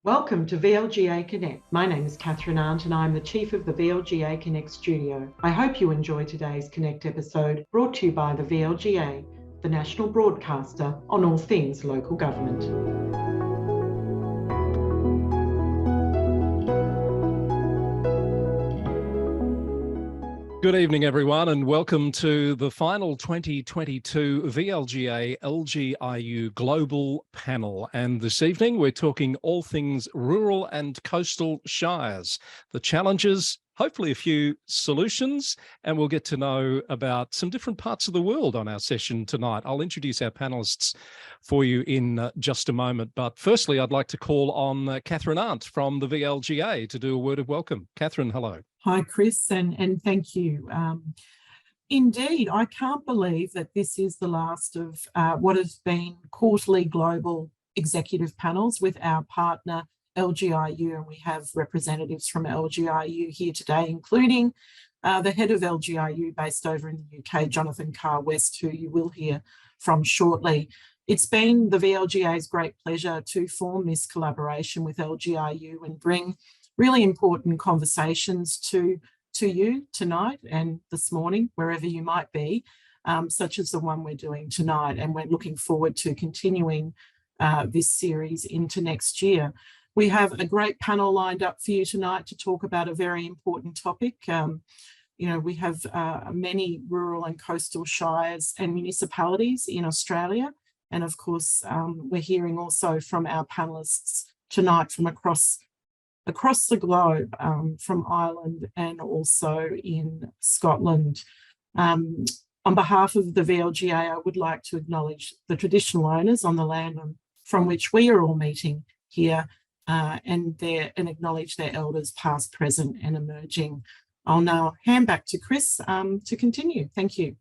Welcome to VLGA Connect. My name is Catherine Arndt and I'm the Chief of the VLGA Connect studio. I hope you enjoy today's Connect episode brought to you by the VLGA, the national broadcaster on all things local government. Good evening, everyone, and welcome to the final 2022 VLGA LGIU Global Panel. And this evening, we're talking all things rural and coastal shires, the challenges, hopefully a few solutions, and we'll get to know about some different parts of the world on our session tonight. I'll introduce our panelists for you in just a moment. But firstly, I'd like to call on Catherine Arndt from the VLGA to do a word of welcome. Catherine, hello. Hi, Chris, and thank you. Indeed, I can't believe that this is the last of what has been quarterly global executive panels with our partner LGIU, and we have representatives from LGIU here today, including the head of LGIU based over in the UK, Jonathan Carr-West, who you will hear from shortly. It's been the VLGA's great pleasure to form this collaboration with LGIU and bring really important conversations to you tonight and this morning, wherever you might be, such as the one we're doing tonight. And we're looking forward to continuing this series into next year. We have a great panel lined up for you tonight to talk about a very important topic. We have many rural and coastal shires and municipalities in Australia. And of course, we're hearing also from our panelists tonight from across the globe, from Ireland and also in Scotland. On behalf of the VLGA, I would like to acknowledge the traditional owners on the land from which we are all meeting here and acknowledge their elders past, present and emerging. I'll now hand back to Chris to continue. Thank you.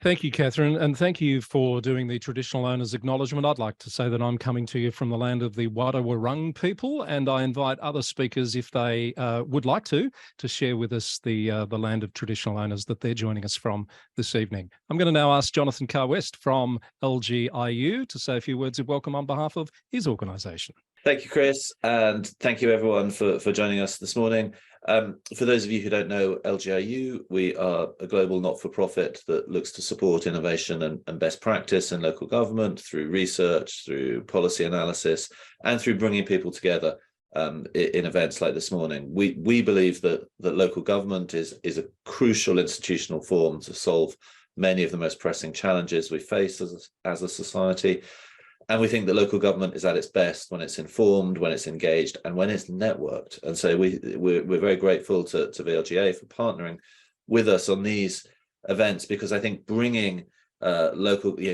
Thank you, Catherine, and thank you for doing the traditional owners acknowledgement. I'd like to say that I'm coming to you from the land of the Wadawurrung people, and I invite other speakers, if they would like to share with us the land of traditional owners that they're joining us from this evening. I'm going to now ask Jonathan Carr-West from LGIU to say a few words of welcome on behalf of his organisation. Thank you, Chris, and thank you everyone for joining us this morning. For those of you who don't know LGIU, we are a global not-for-profit that looks to support innovation and best practice in local government through research, through policy analysis, and through bringing people together in events like this morning. We believe that local government is a crucial institutional form to solve many of the most pressing challenges we face as a society. And we think that local government is at its best when it's informed, when it's engaged, and when it's networked. And so we're very grateful to VLGA for partnering with us on these events, because I think bringing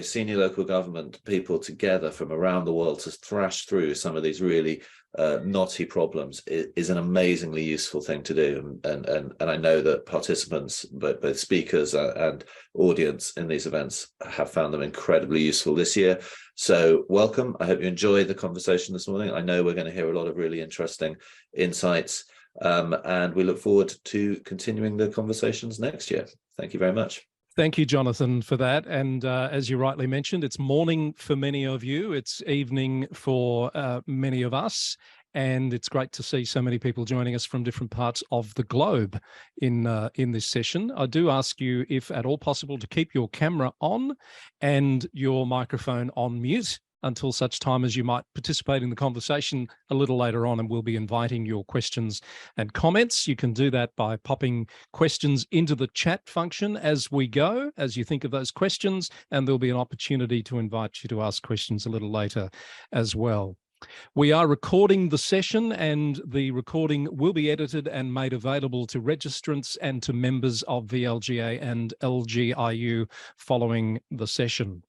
senior local government people together from around the world to thrash through some of these really knotty problems is an amazingly useful thing to do. And I know that participants, both speakers and audience in these events, have found them incredibly useful this year. So welcome. I hope you enjoy the conversation this morning. I know we're going to hear a lot of really interesting insights, and we look forward to continuing the conversations next year. Thank you very much. Thank you, Jonathan, for that. And as you rightly mentioned, it's morning for many of you. It's evening for many of us. And it's great to see so many people joining us from different parts of the globe in this session. I do ask you, if at all possible, to keep your camera on and your microphone on mute until such time as you might participate in the conversation a little later on, and we'll be inviting your questions and comments. You can do that by popping questions into the chat function as we go, as you think of those questions, and there'll be an opportunity to invite you to ask questions a little later as well. We are recording the session, and the recording will be edited and made available to registrants and to members of VLGA and LGIU following the session.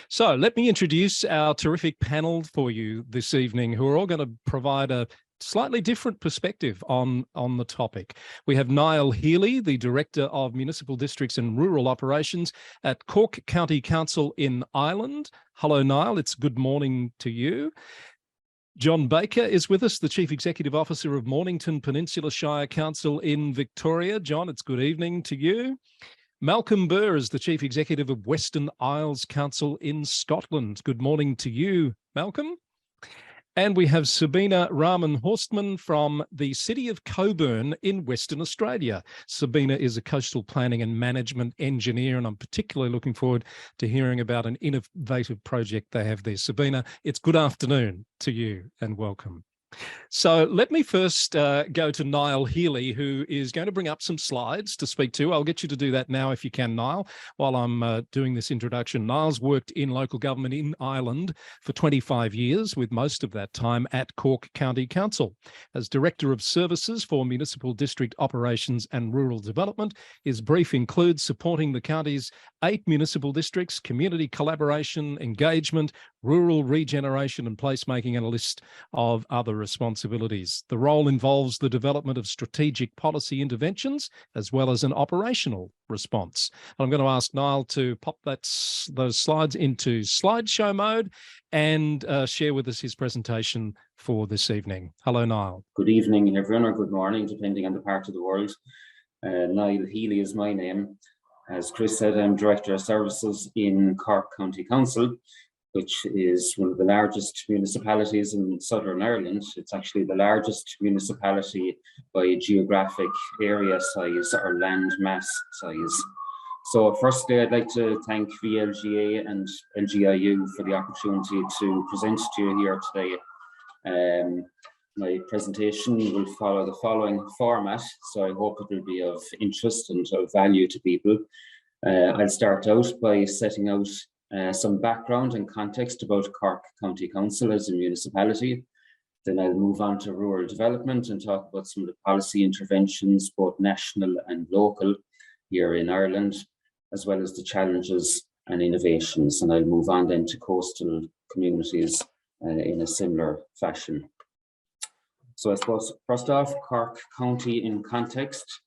So let me introduce our terrific panel for you this evening, who are all going to provide a slightly different perspective on the topic. We have Niall Healy, the Director of Municipal Districts and Rural Operations at Cork County Council in Ireland. Hello, Niall. It's good morning to you. John Baker is with us, the Chief Executive Officer of Mornington, Peninsula Shire Council in Victoria. John, it's good evening to you. Malcolm Burr is the Chief Executive of Western Isles Council in Scotland. Good morning to you, Malcolm. And we have Sabina Rahman-Hortsmann from the city of Cockburn in Western Australia. Sabina is a coastal planning and management engineer, and I'm particularly looking forward to hearing about an innovative project they have there. Sabina, it's good afternoon to you and welcome. So let me first go to Niall Healy, who is going to bring up some slides to speak to. I'll get you to do that now if you can, Niall, while I'm doing this introduction. Niall's worked in local government in Ireland for 25 years, with most of that time at Cork County Council. As Director of Services for Municipal District Operations and Rural Development, his brief includes supporting the county's 8 municipal districts, community collaboration, engagement, rural regeneration and placemaking, and a list of other responsibilities. The role involves the development of strategic policy interventions as well as an operational response. I'm going to ask Niall to pop those slides into slideshow mode and share with us his presentation for this evening. Hello, Niall. Good evening, everyone, or good morning, depending on the part of the world. Niall Healy is my name. As Chris said, I'm Director of Services in Cork County Council, which is one of the largest municipalities in Southern Ireland. It's actually the largest municipality by geographic area size or land mass size. So firstly, I'd like to thank VLGA and LGIU for the opportunity to present to you here today. My presentation will follow the following format, so I hope it will be of interest and of value to people. I'll start out by setting out some background and context about Cork County Council as a municipality. Then I'll move on to rural development and talk about some of the policy interventions, both national and local here in Ireland, as well as the challenges and innovations. And I'll move on then to coastal communities in a similar fashion. So I suppose, first off, Cork County in context.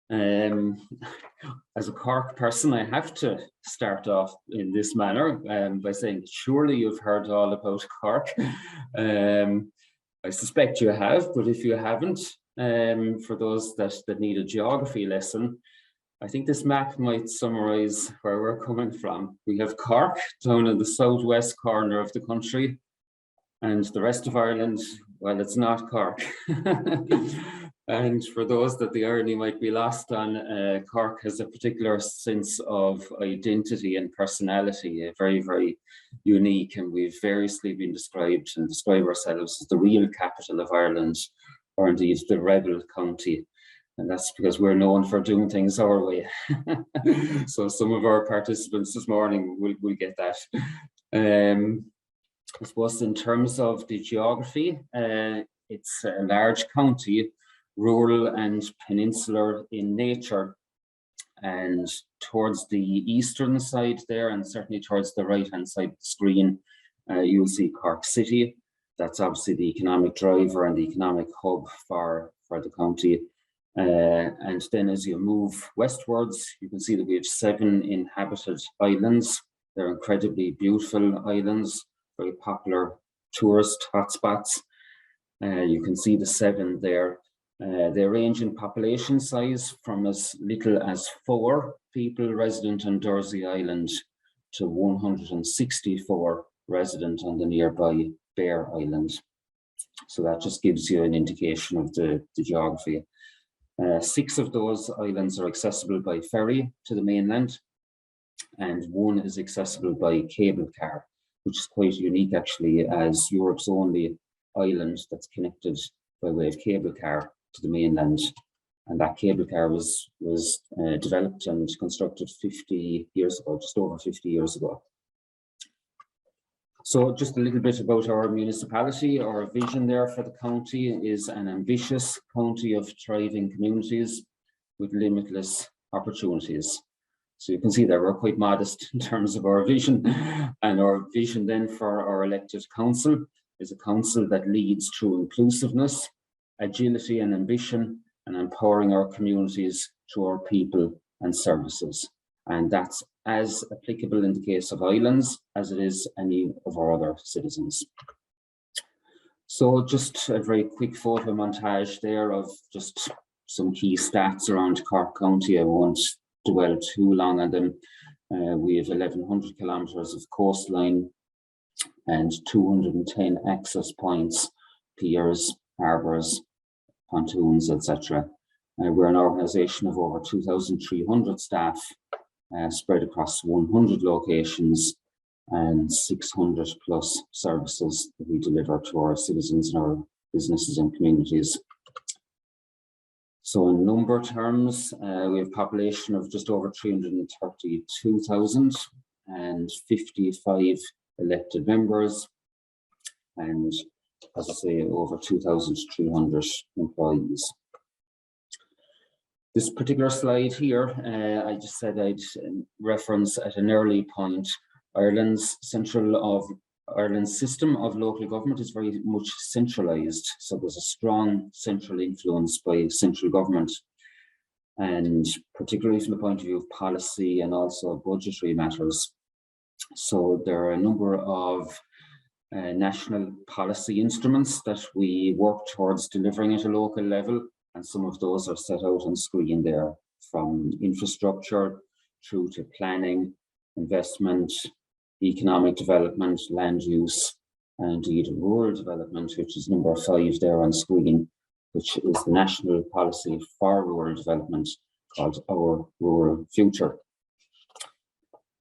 As a Cork person, I have to start off in this manner by saying, surely you've heard all about Cork. I suspect you have, but if you haven't, for those that need a geography lesson, I think this map might summarize where we're coming from. We have Cork down in the southwest corner of the country, and the rest of Ireland, well, it's not Cork. And for those that the irony might be lost on, Cork has a particular sense of identity and personality, very, very unique, and we've variously been described and describe ourselves as the real capital of Ireland, or indeed the rebel county. And that's because we're known for doing things our way. So some of our participants this morning will get that. I suppose in terms of the geography, it's a large county, rural and peninsular in nature, and towards the eastern side there, and certainly towards the right hand side of the screen, you'll see Cork City. That's obviously the economic driver and the economic hub for the county. And then as you move westwards, you can see that we have 7 inhabited islands. They're incredibly beautiful islands, very popular tourist hotspots. You can see the 7 there. They range in population size from as little as 4 people resident on Dursey Island to 164 resident on the nearby Burr Island. So that just gives you an indication of the geography. 6 of those islands are accessible by ferry to the mainland, and 1 is accessible by cable car, which is quite unique actually, as Europe's only island that's connected by way of cable car to the mainland. And that cable car was developed and constructed 50 years ago, just over 50 years ago. So just a little bit about our municipality. Our vision there for the county is an ambitious county of thriving communities with limitless opportunities. So you can see that we're quite modest in terms of our vision. And our vision then for our elected council is a council that leads through inclusiveness, agility and ambition, and empowering our communities through our people and services. And that's as applicable in the case of islands as it is any of our other citizens. So just a very quick photo montage there of just some key stats around Cork County. I won't dwell too long on them. We have 1,100 kilometres of coastline, and 210 access points, piers, harbours, pontoons, etc. We're an organisation of over 2,300 staff spread across 100 locations and 600 plus services that we deliver to our citizens and our businesses and communities. So in number terms, we have a population of just over 332,000 and 55 elected members, and as I say, over 2,300 employees. This particular slide here, I just said I'd reference at an early point, Ireland's system of local government is very much centralised. So there's a strong central influence by central government, and particularly from the point of view of policy and also budgetary matters. So there are a number of national policy instruments that we work towards delivering at a local level, and some of those are set out on screen there, from infrastructure through to planning, investment, economic development, land use, and indeed rural development, which is number 5 there on screen, which is the national policy for rural development called Our Rural Future.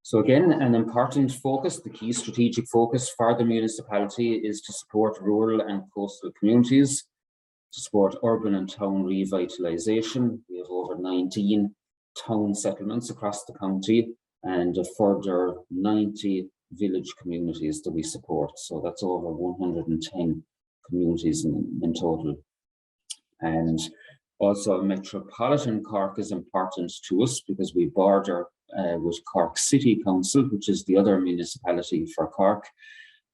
So again, an important focus, the key strategic focus for the municipality is to support rural and coastal communities, to support urban and town revitalisation. We have over 19 town settlements across the county and a further 90 village communities that we support. So that's over 110 communities in total. And also Metropolitan Cork is important to us because we border with Cork City Council, which is the other municipality for Cork.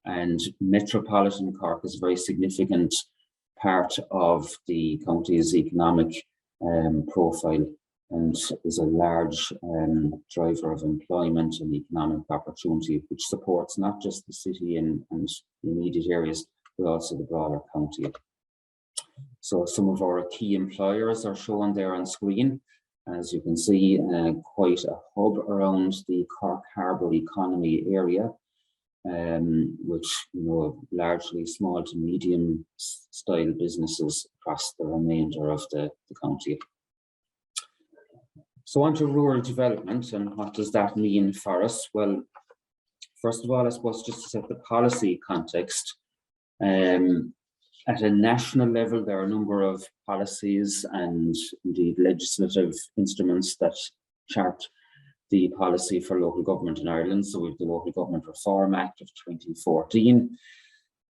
And Metropolitan Cork is a very significant part of the county's economic profile, and is a large driver of employment and economic opportunity, which supports not just the city and immediate areas, but also the broader county. So some of our key employers are shown there on screen. As you can see, quite a hub around the Cork Harbour economy area, which, you know, largely small to medium style businesses across the remainder of the county. So on to rural development, and what does that mean for us? Well, first of all, I suppose just to set the policy context, at a national level, there are a number of policies and indeed legislative instruments that chart the policy for local government in Ireland. So we have the Local Government Reform Act of 2014,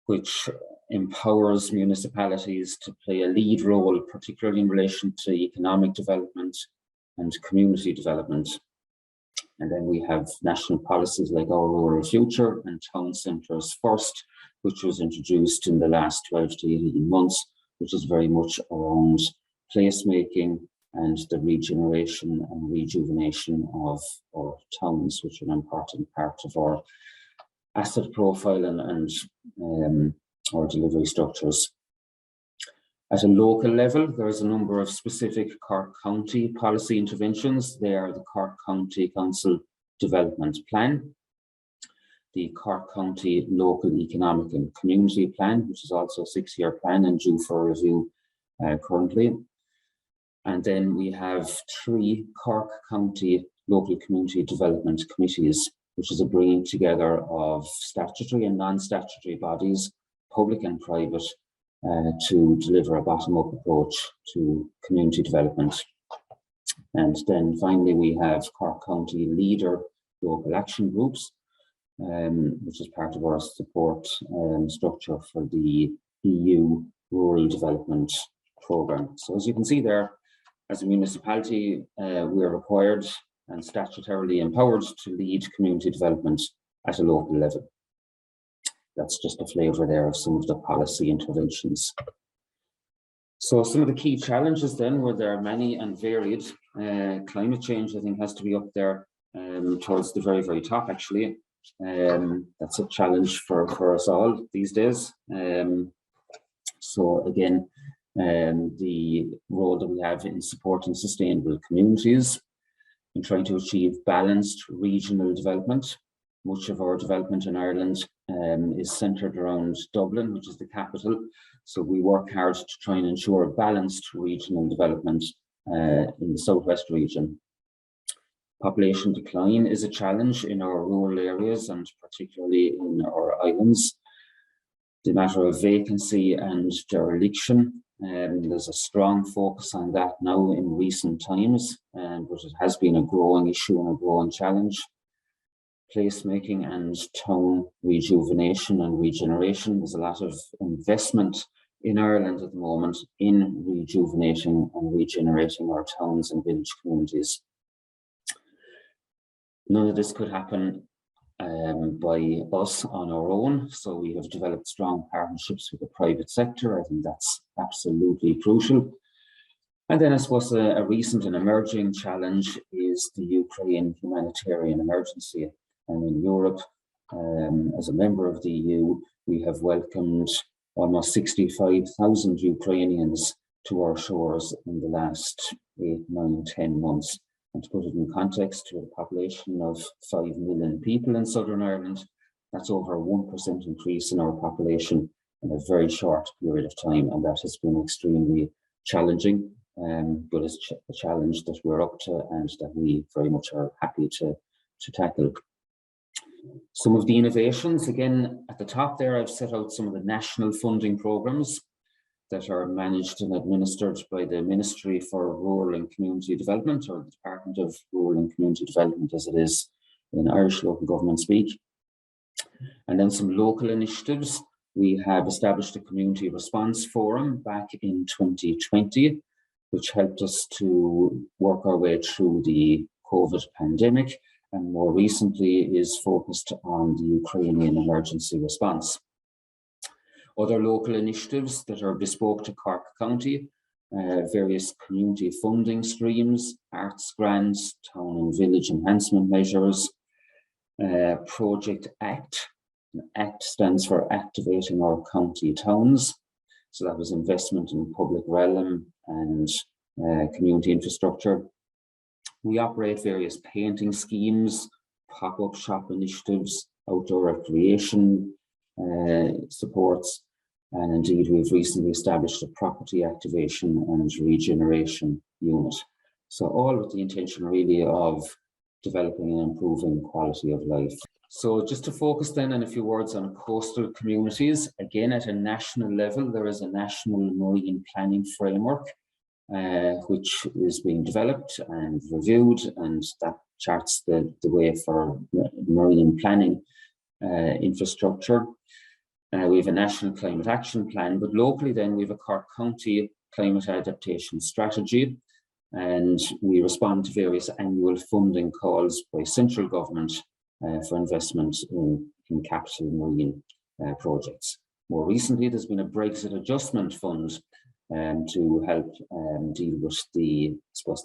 which empowers municipalities to play a lead role, particularly in relation to economic development and community development. And then we have national policies like Our Rural Future and Town Centres First, which was introduced in the last 12 to 18 months, which is very much around placemaking and the regeneration and rejuvenation of our towns, which are an important part of our asset profile and our delivery structures. At a local level, there's a number of specific Cork County policy interventions. They are the Cork County Council Development Plan, the Cork County Local Economic and Community Plan, which is also a 6-year plan and due for review currently. And then we have 3 Cork County Local Community Development Committees, which is a bringing together of statutory and non-statutory bodies, public and private, to deliver a bottom-up approach to community development. And then finally, we have Cork County Leader Local Action Groups, which is part of our support structure for the EU Rural Development Programme. So as you can see there, as a municipality, we are required and statutorily empowered to lead community development at a local level. That's just a flavour there of some of the policy interventions. So some of the key challenges then, where there are many and varied. Climate change, I think, has to be up there towards the very, very top, actually. That's a challenge for us all these days. So again, the role that we have in supporting sustainable communities, in trying to achieve balanced regional development. Much of our development in Ireland is centred around Dublin, which is the capital. So we work hard to try and ensure balanced regional development in the southwest region. Population decline is a challenge in our rural areas and particularly in our islands. The matter of vacancy and dereliction, there's a strong focus on that now in recent times, but it has been a growing issue and a growing challenge. Placemaking and town rejuvenation and regeneration. There's a lot of investment in Ireland at the moment in rejuvenating and regenerating our towns and village communities. None of this could happen by us on our own, so we have developed strong partnerships with the private sector. I think that's absolutely crucial. And then I suppose a recent and emerging challenge is the Ukraine humanitarian emergency. And in Europe, as a member of the EU, we have welcomed almost 65,000 Ukrainians to our shores in the last 8, 9, 10 months. And to put it in context, with a population of 5 million people in Southern Ireland, that's over a 1% increase in our population in a very short period of time. And that has been extremely challenging, but it's a challenge that we're up to and that we very much are happy to tackle. Some of the innovations, again, at the top there, I've set out some of the national funding programs that are managed and administered by the Ministry for Rural and Community Development, or the Department of Rural and Community Development as it is in Irish local government speak. And then some local initiatives. We have established a community response forum back in 2020, which helped us to work our way through the COVID pandemic, and more recently is focused on the Ukrainian emergency response. Other local initiatives that are bespoke to Cork County, various community funding streams, arts grants, town and village enhancement measures, Project ACT. ACT stands for Activating Our County Towns. So that was investment in public realm and community infrastructure. We operate various painting schemes, pop-up shop initiatives, outdoor recreation supports, and indeed we've recently established a property activation and regeneration unit. So all with the intention really of developing and improving quality of life. So just to focus then on a few words on coastal communities, again at a national level, there is a national marine planning framework which is being developed and reviewed, and that charts the way for marine planning infrastructure. We have a national climate action plan, but locally then we have a Cork County climate adaptation strategy, and we respond to various annual funding calls by central government for investment in capital marine projects. More recently, there's been a Brexit adjustment fund to help deal with the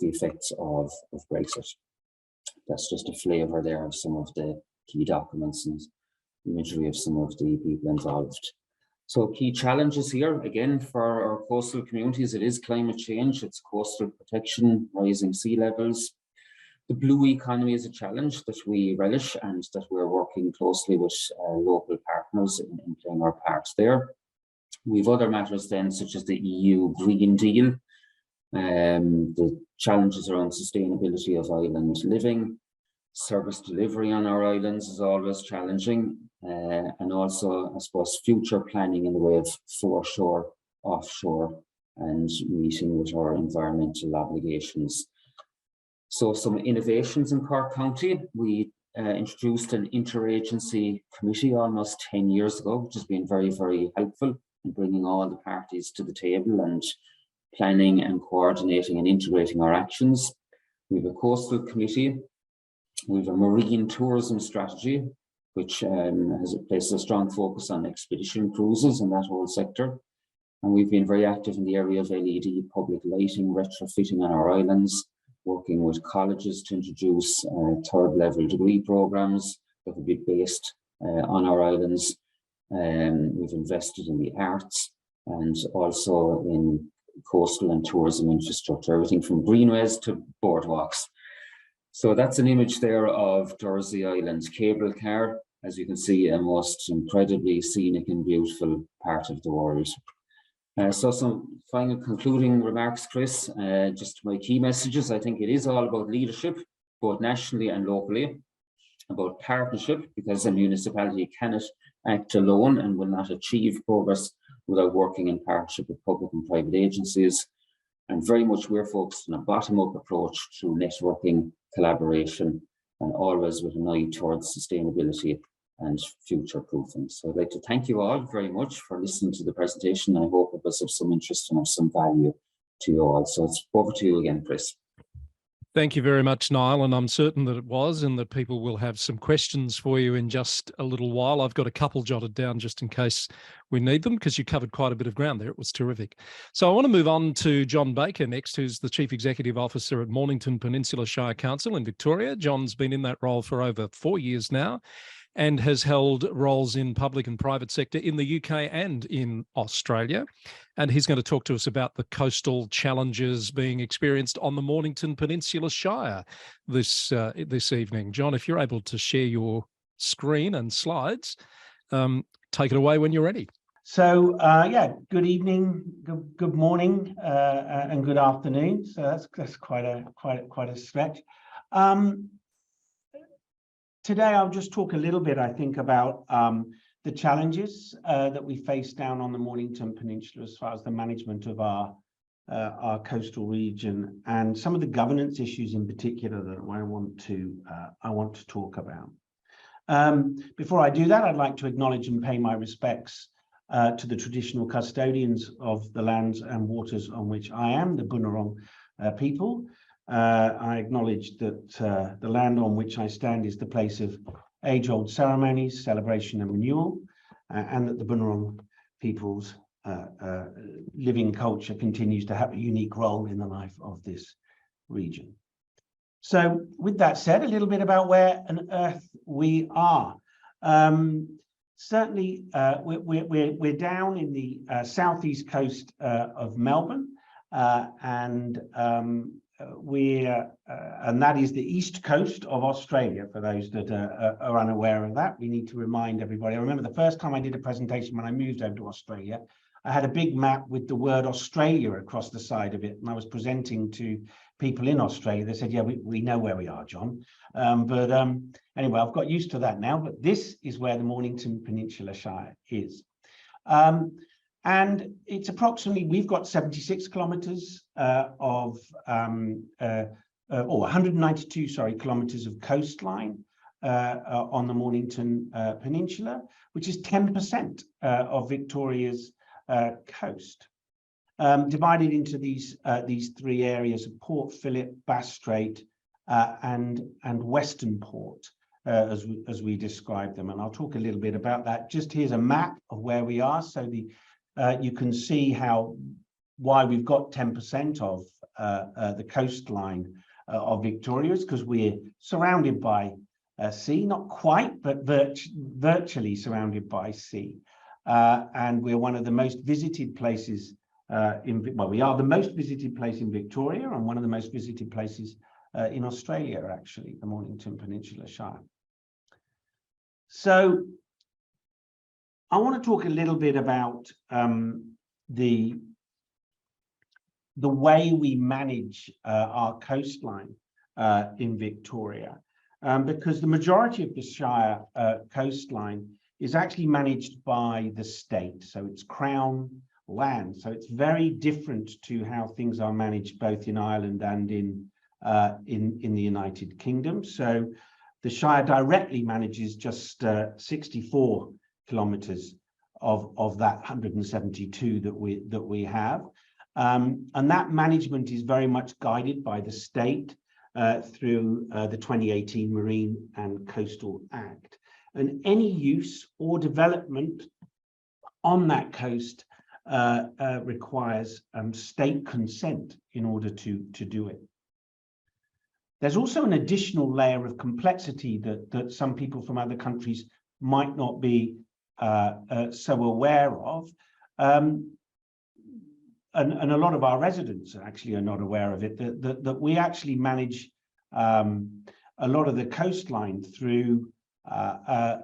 effects of Brexit. That's just a flavour there of some of the key documents and imagery of some of the people involved. So key challenges here, again, for our coastal communities, it is climate change, it's coastal protection, rising sea levels. The blue economy is a challenge that we relish and that we're working closely with local partners in playing our parts there. We have other matters then, such as the EU Green Deal, the challenges around sustainability of island living, service delivery on our islands is always challenging, and also, I suppose, future planning in the way of foreshore, offshore, and meeting with our environmental obligations. So some innovations in Cork County. We introduced an interagency committee almost 10 years ago, which has been very, very helpful in bringing all the parties to the table and planning and coordinating and integrating our actions. We have a coastal committee. We have a marine tourism strategy, which has placed a strong focus on expedition cruises and that whole sector. And we've been very active in the area of LED public lighting, retrofitting on our islands, working with colleges to introduce third level degree programs that will be based on our islands. We've invested in the arts and also in coastal and tourism infrastructure, everything from greenways to boardwalks. So that's an image there of Dursey Island cable car. as you can see, a most incredibly scenic and beautiful part of the world. So some final concluding remarks, Chris. Just my key messages. I think it is all about leadership, both nationally and locally, about partnership, because a municipality cannot act alone and will not achieve progress without working in partnership with public and private agencies. And very much we're focused on a bottom-up approach through networking, collaboration, and always with an eye towards sustainability and future proofing. So I'd like to thank you all very much for listening to the presentation. I hope it was of some interest and of some value to you all. So it's over to you again, Chris. Thank you very much, Niall, and I'm certain that it was, and that people will have some questions for you in just a little while. I've got a couple jotted down just in case we need them, because you covered quite a bit of ground there. It was terrific. So I want to move on to John Baker next, who's the Chief Executive Officer at Mornington Peninsula Shire Council in Victoria. John's been in that role for over 4 years now, and has held roles in public and private sector in the UK and in Australia. And he's going to talk to us about the coastal challenges being experienced on the Mornington Peninsula Shire this evening. John, if you're able to share your screen and slides, take it away when you're ready. So yeah, good evening, good morning, and good afternoon. So that's quite a stretch. Today, I'll just talk a little bit, I think, about the challenges that we face down on the Mornington Peninsula as far as the management of our coastal region, and some of the governance issues in particular that I want to talk about. Before I do that, I'd like to acknowledge and pay my respects to the traditional custodians of the lands and waters on which I am, the Bunurong people. I acknowledge that the land on which I stand is the place of age-old ceremonies, celebration and renewal, and that the Bunurong people's living culture continues to have a unique role in the life of this region. So with that said, a little bit about where on earth we are. Certainly, we're down in the southeast coast of Melbourne, and that is the east coast of Australia. For those that are unaware of that, we need to remind everybody. I remember the first time I did a presentation when I moved over to Australia, I had a big map with the word Australia across the side of it, and I was presenting to people in Australia. They said, yeah, we know where we are, John. Anyway, I've got used to that now, but this is where the Mornington Peninsula Shire is. And it's approximately, we've got 76 kilometers or 192, sorry, kilometers of coastline on the Mornington Peninsula, which is 10% of Victoria's coast, divided into these three areas of Port Phillip, Bass Strait, and Western Port, as we describe them. And I'll talk a little bit about that. Just here's a map of where we are. So you can see why we've got 10% of the coastline of Victoria, is because we're surrounded by sea, not quite, but virtually surrounded by sea. And we're one of the most visited places we are the most visited place in Victoria, and one of the most visited places in Australia, actually, the Mornington Peninsula Shire. So I want to talk a little bit about the way we manage our coastline in Victoria, because the majority of the Shire coastline is actually managed by the state, so it's Crown land. So it's very different to how things are managed both in Ireland and in the United Kingdom. So the Shire directly manages just 64 kilometers of that 172 that we have, and that management is very much guided by the state through the 2018 Marine and Coastal Act, and any use or development on that coast requires state consent in order to do it. There's also an additional layer of complexity that some people from other countries might not be so aware of, and a lot of our residents actually are not aware of it, that we actually manage a lot of the coastline through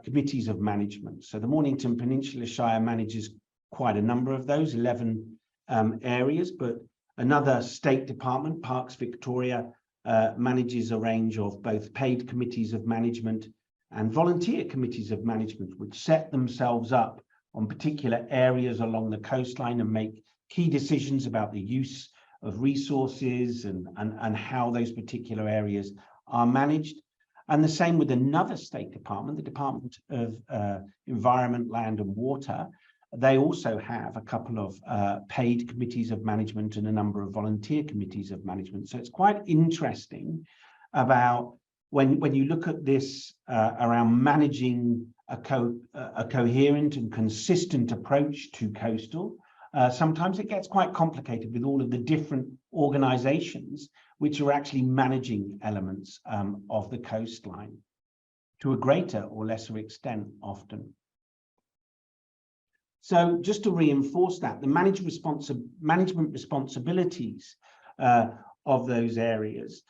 committees of management. So the Mornington Peninsula Shire manages quite a number of those, 11 areas, but another state department, Parks Victoria, manages a range of both paid committees of management and volunteer committees of management, which set themselves up on particular areas along the coastline and make key decisions about the use of resources and how those particular areas are managed. And the same with another state department, the Department of Environment, Land and Water. They also have a couple of paid committees of management and a number of volunteer committees of management. So it's quite interesting about when you look at this around managing a coherent and consistent approach to coastal. Sometimes it gets quite complicated with all of the different organizations which are actually managing elements of the coastline to a greater or lesser extent often. So just to reinforce that, the management responsibilities of those areas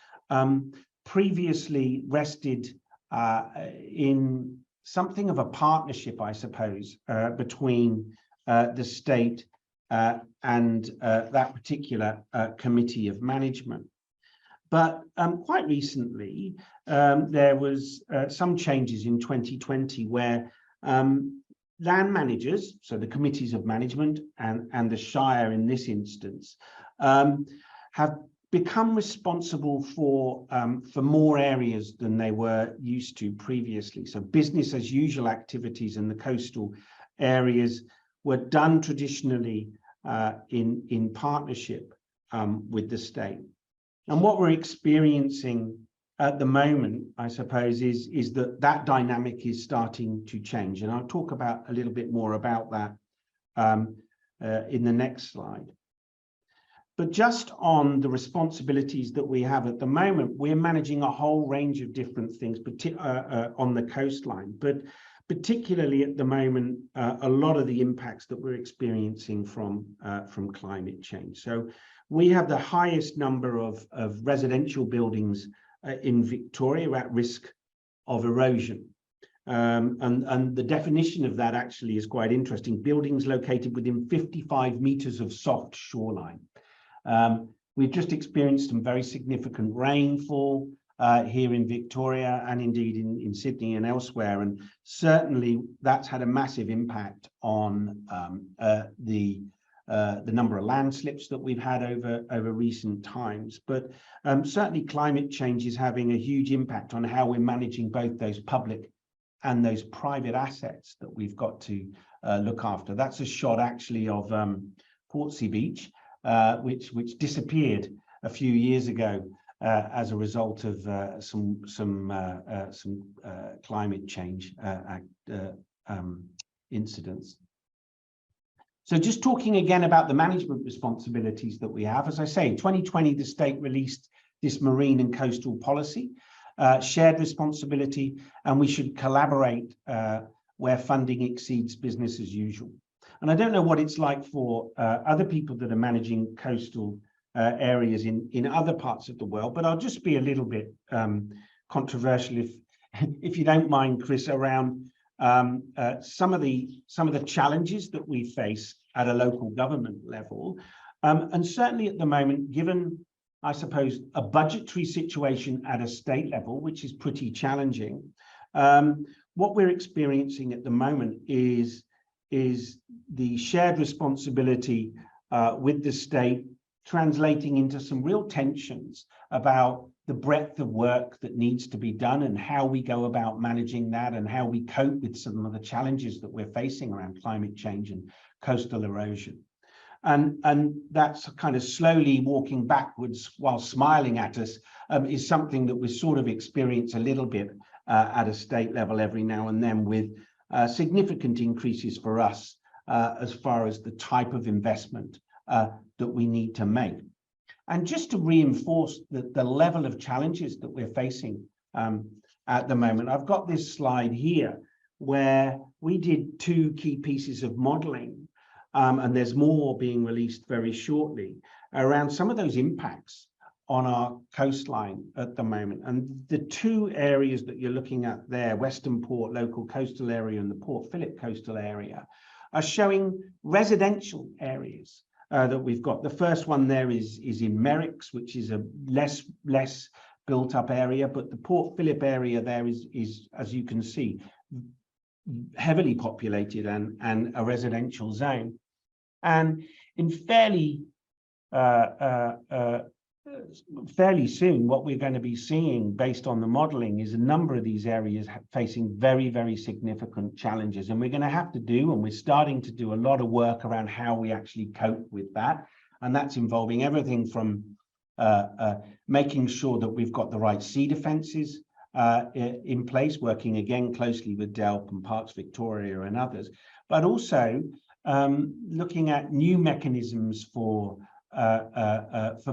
previously rested in something of a partnership, I suppose, between the state and that particular committee of management. But quite recently, there was some changes in 2020 where land managers, so the committees of management and the Shire in this instance, have become responsible for more areas than they were used to previously. So business as usual activities in the coastal areas were done traditionally in partnership with the state. And what we're experiencing at the moment, I suppose, is that dynamic is starting to change. And I'll talk about a little bit more about that in the next slide. But just on the responsibilities that we have at the moment, we're managing a whole range of different things on the coastline. But particularly at the moment, a lot of the impacts that we're experiencing from climate change. So we have the highest number of residential buildings in Victoria at risk of erosion. And the definition of that actually is quite interesting. Buildings located within 55 meters of soft shoreline. We've just experienced some very significant rainfall here in Victoria and indeed in Sydney and elsewhere. And certainly that's had a massive impact on the number of landslips that we've had over recent times. But certainly climate change is having a huge impact on how we're managing both those public and those private assets that we've got to look after. That's a shot actually of Portsea Beach, which disappeared a few years ago as a result of some climate change incidents. So just talking again about the management responsibilities that we have, as I say, in 2020, the state released this marine and coastal policy, shared responsibility, and we should collaborate where funding exceeds business as usual. And I don't know what it's like for other people that are managing coastal areas in other parts of the world, but I'll just be a little bit controversial, if you don't mind, Chris, around some of the challenges that we face at a local government level. And certainly at the moment, given, I suppose, a budgetary situation at a state level, which is pretty challenging, what we're experiencing at the moment is the shared responsibility with the state translating into some real tensions about the breadth of work that needs to be done and how we go about managing that and how we cope with some of the challenges that we're facing around climate change and coastal erosion. And that's kind of slowly walking backwards while smiling at us is something that we sort of experience a little bit at a state level every now and then, with significant increases for us as far as the type of investment that we need to make. And just to reinforce the level of challenges that we're facing at the moment, I've got this slide here where we did 2 key pieces of modeling, and there's more being released very shortly, around some of those impacts on our coastline at the moment. And the two areas that you're looking at there, Western Port local coastal area and the Port Phillip coastal area, are showing residential areas that we've got. The first one there is in Merricks, which is a less built up area, but the Port Phillip area there is, as you can see, heavily populated and a residential zone. And in fairly soon, what we're going to be seeing based on the modeling is a number of these areas facing very, very significant challenges. And we're going to have to do, and we're starting to do, a lot of work around how we actually cope with that. And that's involving everything from making sure that we've got the right sea defences in place, working again closely with DELP and Parks Victoria and others, but also looking at new mechanisms for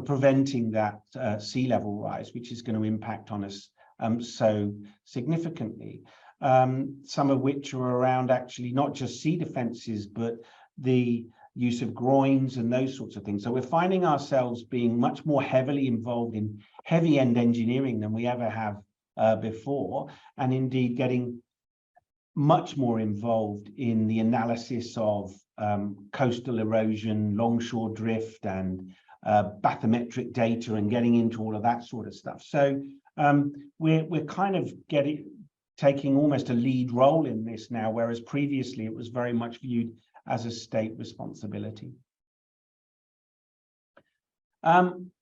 preventing that sea level rise, which is going to impact on us so significantly. Some of which are around actually not just sea defences, but the use of groins and those sorts of things. So we're finding ourselves being much more heavily involved in heavy end engineering than we ever have before, and indeed getting much more involved in the analysis of coastal erosion, longshore drift, and bathymetric data, and getting into all of that sort of stuff. So we're kind of taking almost a lead role in this now, whereas previously it was very much viewed as a state responsibility.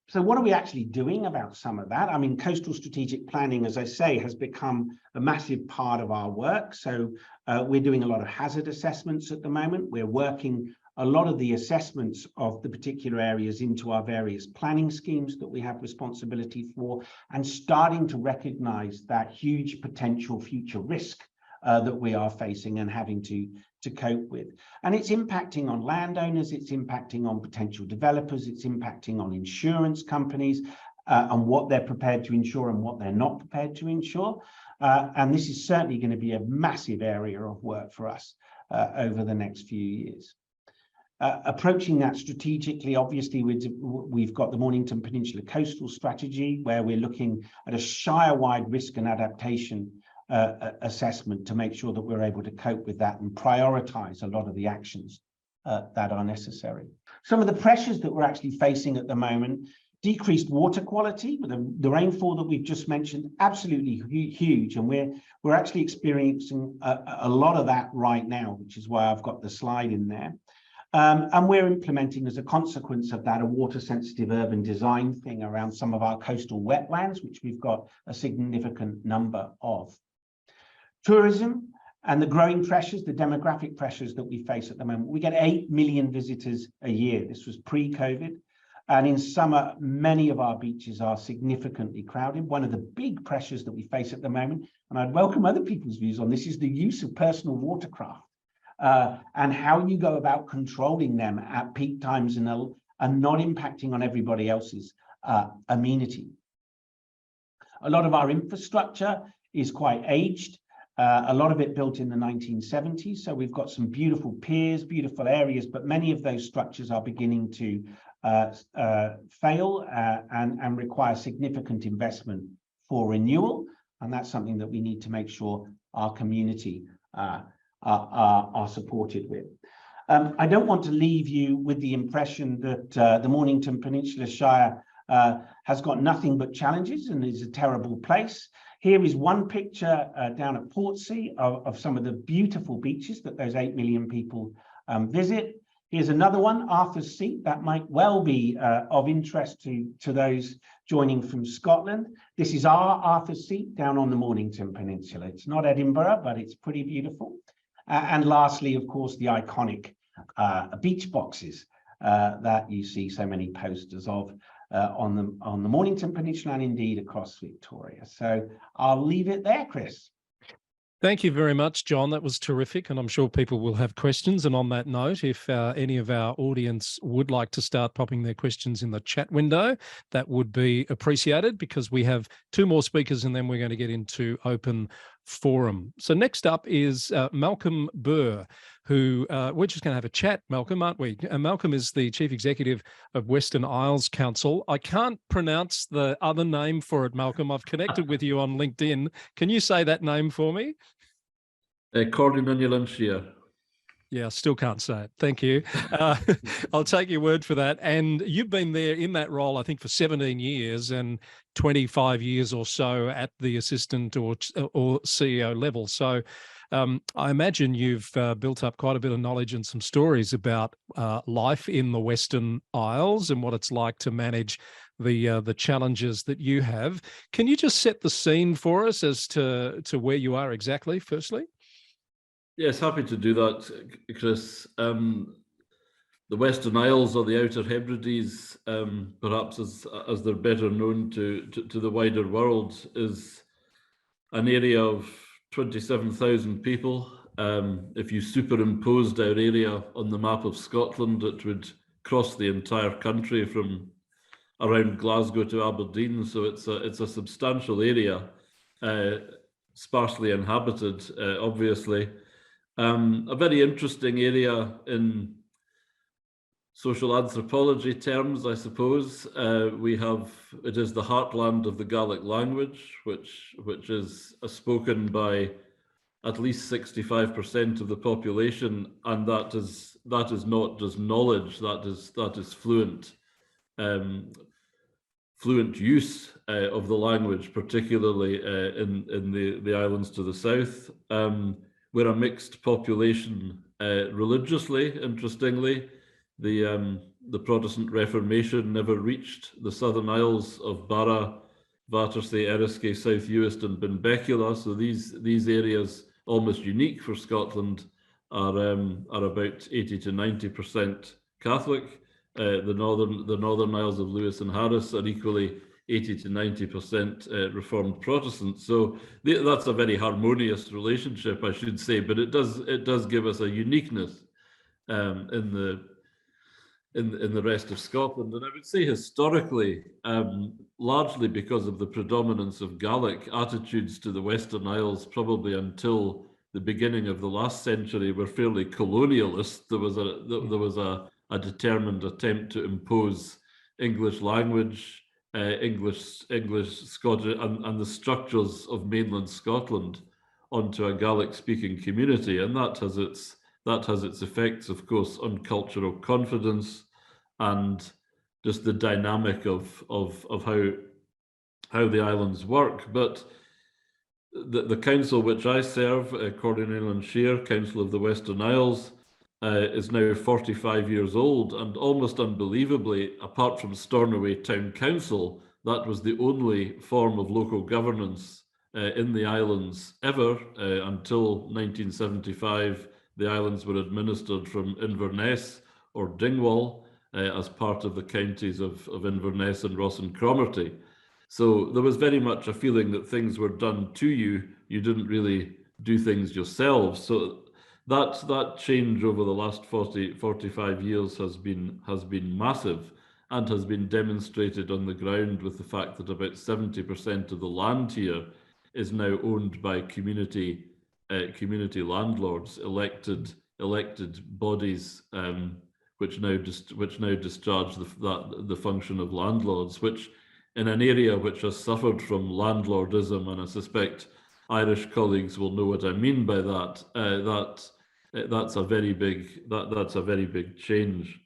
So what are we actually doing about some of that? I mean, coastal strategic planning, as I say, has become a massive part of our work. So we're doing a lot of hazard assessments at the moment. We're working a lot of the assessments of the particular areas into our various planning schemes that we have responsibility for, and starting to recognize that huge potential future risk that we are facing and having to cope with. And it's impacting on landowners, it's impacting on potential developers, it's impacting on insurance companies and what they're prepared to insure and what they're not prepared to insure. And this is certainly going to be a massive area of work for us over the next few years. Approaching that strategically, obviously, we've got the Mornington Peninsula Coastal Strategy, where we're looking at a Shire-wide risk and adaptation assessment to make sure that we're able to cope with that and prioritise a lot of the actions that are necessary. Some of the pressures that we're actually facing at the moment: decreased water quality, with the rainfall that we've just mentioned, absolutely huge, and we're actually experiencing a lot of that right now, which is why I've got the slide in there. And we're implementing, as a consequence of that, a water-sensitive urban design thing around some of our coastal wetlands, which we've got a significant number of. Tourism and the growing pressures, the demographic pressures that we face at the moment. We get 8 million visitors a year. This was pre-COVID. And in summer, many of our beaches are significantly crowded. One of the big pressures that we face at the moment, and I'd welcome other people's views on this, is the use of personal watercraft. And how you go about controlling them at peak times and not impacting on everybody else's amenity. A lot of our infrastructure is quite aged, a lot of it built in the 1970s. So we've got some beautiful piers, beautiful areas, but many of those structures are beginning to fail and require significant investment for renewal. And that's something that we need to make sure our community are supported with. I don't want to leave you with the impression that the Mornington Peninsula Shire has got nothing but challenges and is a terrible place. Here is one picture down at Portsea of some of the beautiful beaches that those 8 million people visit. Here's another one, Arthur's Seat, that might well be of interest to those joining from Scotland. This is our Arthur's Seat down on the Mornington Peninsula. It's not Edinburgh, but it's pretty beautiful. And lastly, of course, the iconic beach boxes that you see so many posters of on the Mornington Peninsula and indeed across Victoria. So I'll leave it there, Chris. Thank you very much, John. That was terrific, and I'm sure people will have questions. And on that note, if any of our audience would like to start popping their questions in the chat window, that would be appreciated, because we have 2 more speakers and then we're going to get into open Forum. So next up is Malcolm Burr, who we're just going to have a chat, Malcolm, aren't we? Malcolm is the Chief Executive of Western Isles Council. I can't pronounce the other name for it, Malcolm. I've connected with you on LinkedIn. Can you say that name for me? Shire. Yeah, I still can't say it. Thank you. I'll take your word for that. And you've been there in that role, I think, for 17 years and 25 years or so at the assistant or CEO level. So I imagine you've built up quite a bit of knowledge and some stories about life in the Western Isles and what it's like to manage the challenges that you have. Can you just set the scene for us as to where you are exactly, firstly? Yes, happy to do that, Chris. The Western Isles, or the Outer Hebrides, perhaps as they're better known to the wider world, is an area of 27,000 people. If you superimposed our area on the map of Scotland, it would cross the entire country from around Glasgow to Aberdeen. So it's a substantial area, sparsely inhabited, obviously. A very interesting area in social anthropology terms, I suppose. It is the heartland of the Gaelic language, which is spoken by at least 65% of the population, and that is not just knowledge, that is fluent use of the language, particularly in the islands to the south. We're a mixed population religiously, interestingly. The Protestant Reformation never reached the southern isles of Barra, Battersea, Eriskay, South Uist and Benbecula. So these areas, almost unique for Scotland, are about 80 to 90% Catholic. The northern isles of Lewis and Harris are equally 80 to 90% Reformed Protestants. So that's a very harmonious relationship, I should say, but it does give us a uniqueness in the rest of Scotland. And I would say historically, largely because of the predominance of Gaelic, attitudes to the Western Isles, probably until the beginning of the last century, were fairly colonialist. There was a determined attempt to impose English language, English, Scottish, and the structures of mainland Scotland onto a Gaelic-speaking community, and that has its effects, of course, on cultural confidence and just the dynamic of how the islands work. But the council which I serve, Cornwall and Shire, Council of the Western Isles, is now 45 years old, and almost unbelievably, apart from Stornoway Town Council, that was the only form of local governance in the islands ever. Until 1975, the islands were administered from Inverness or Dingwall as part of the counties of Inverness and Ross and Cromarty. So there was very much a feeling that things were done to you. You didn't really do things yourselves. So that change over the last 45 years has been massive, and has been demonstrated on the ground with the fact that about 70% of the land here is now owned by community landlords, elected bodies, which now discharge the function of landlords, which in an area which has suffered from landlordism, and I suspect Irish colleagues will know what I mean by that. That's a very big change.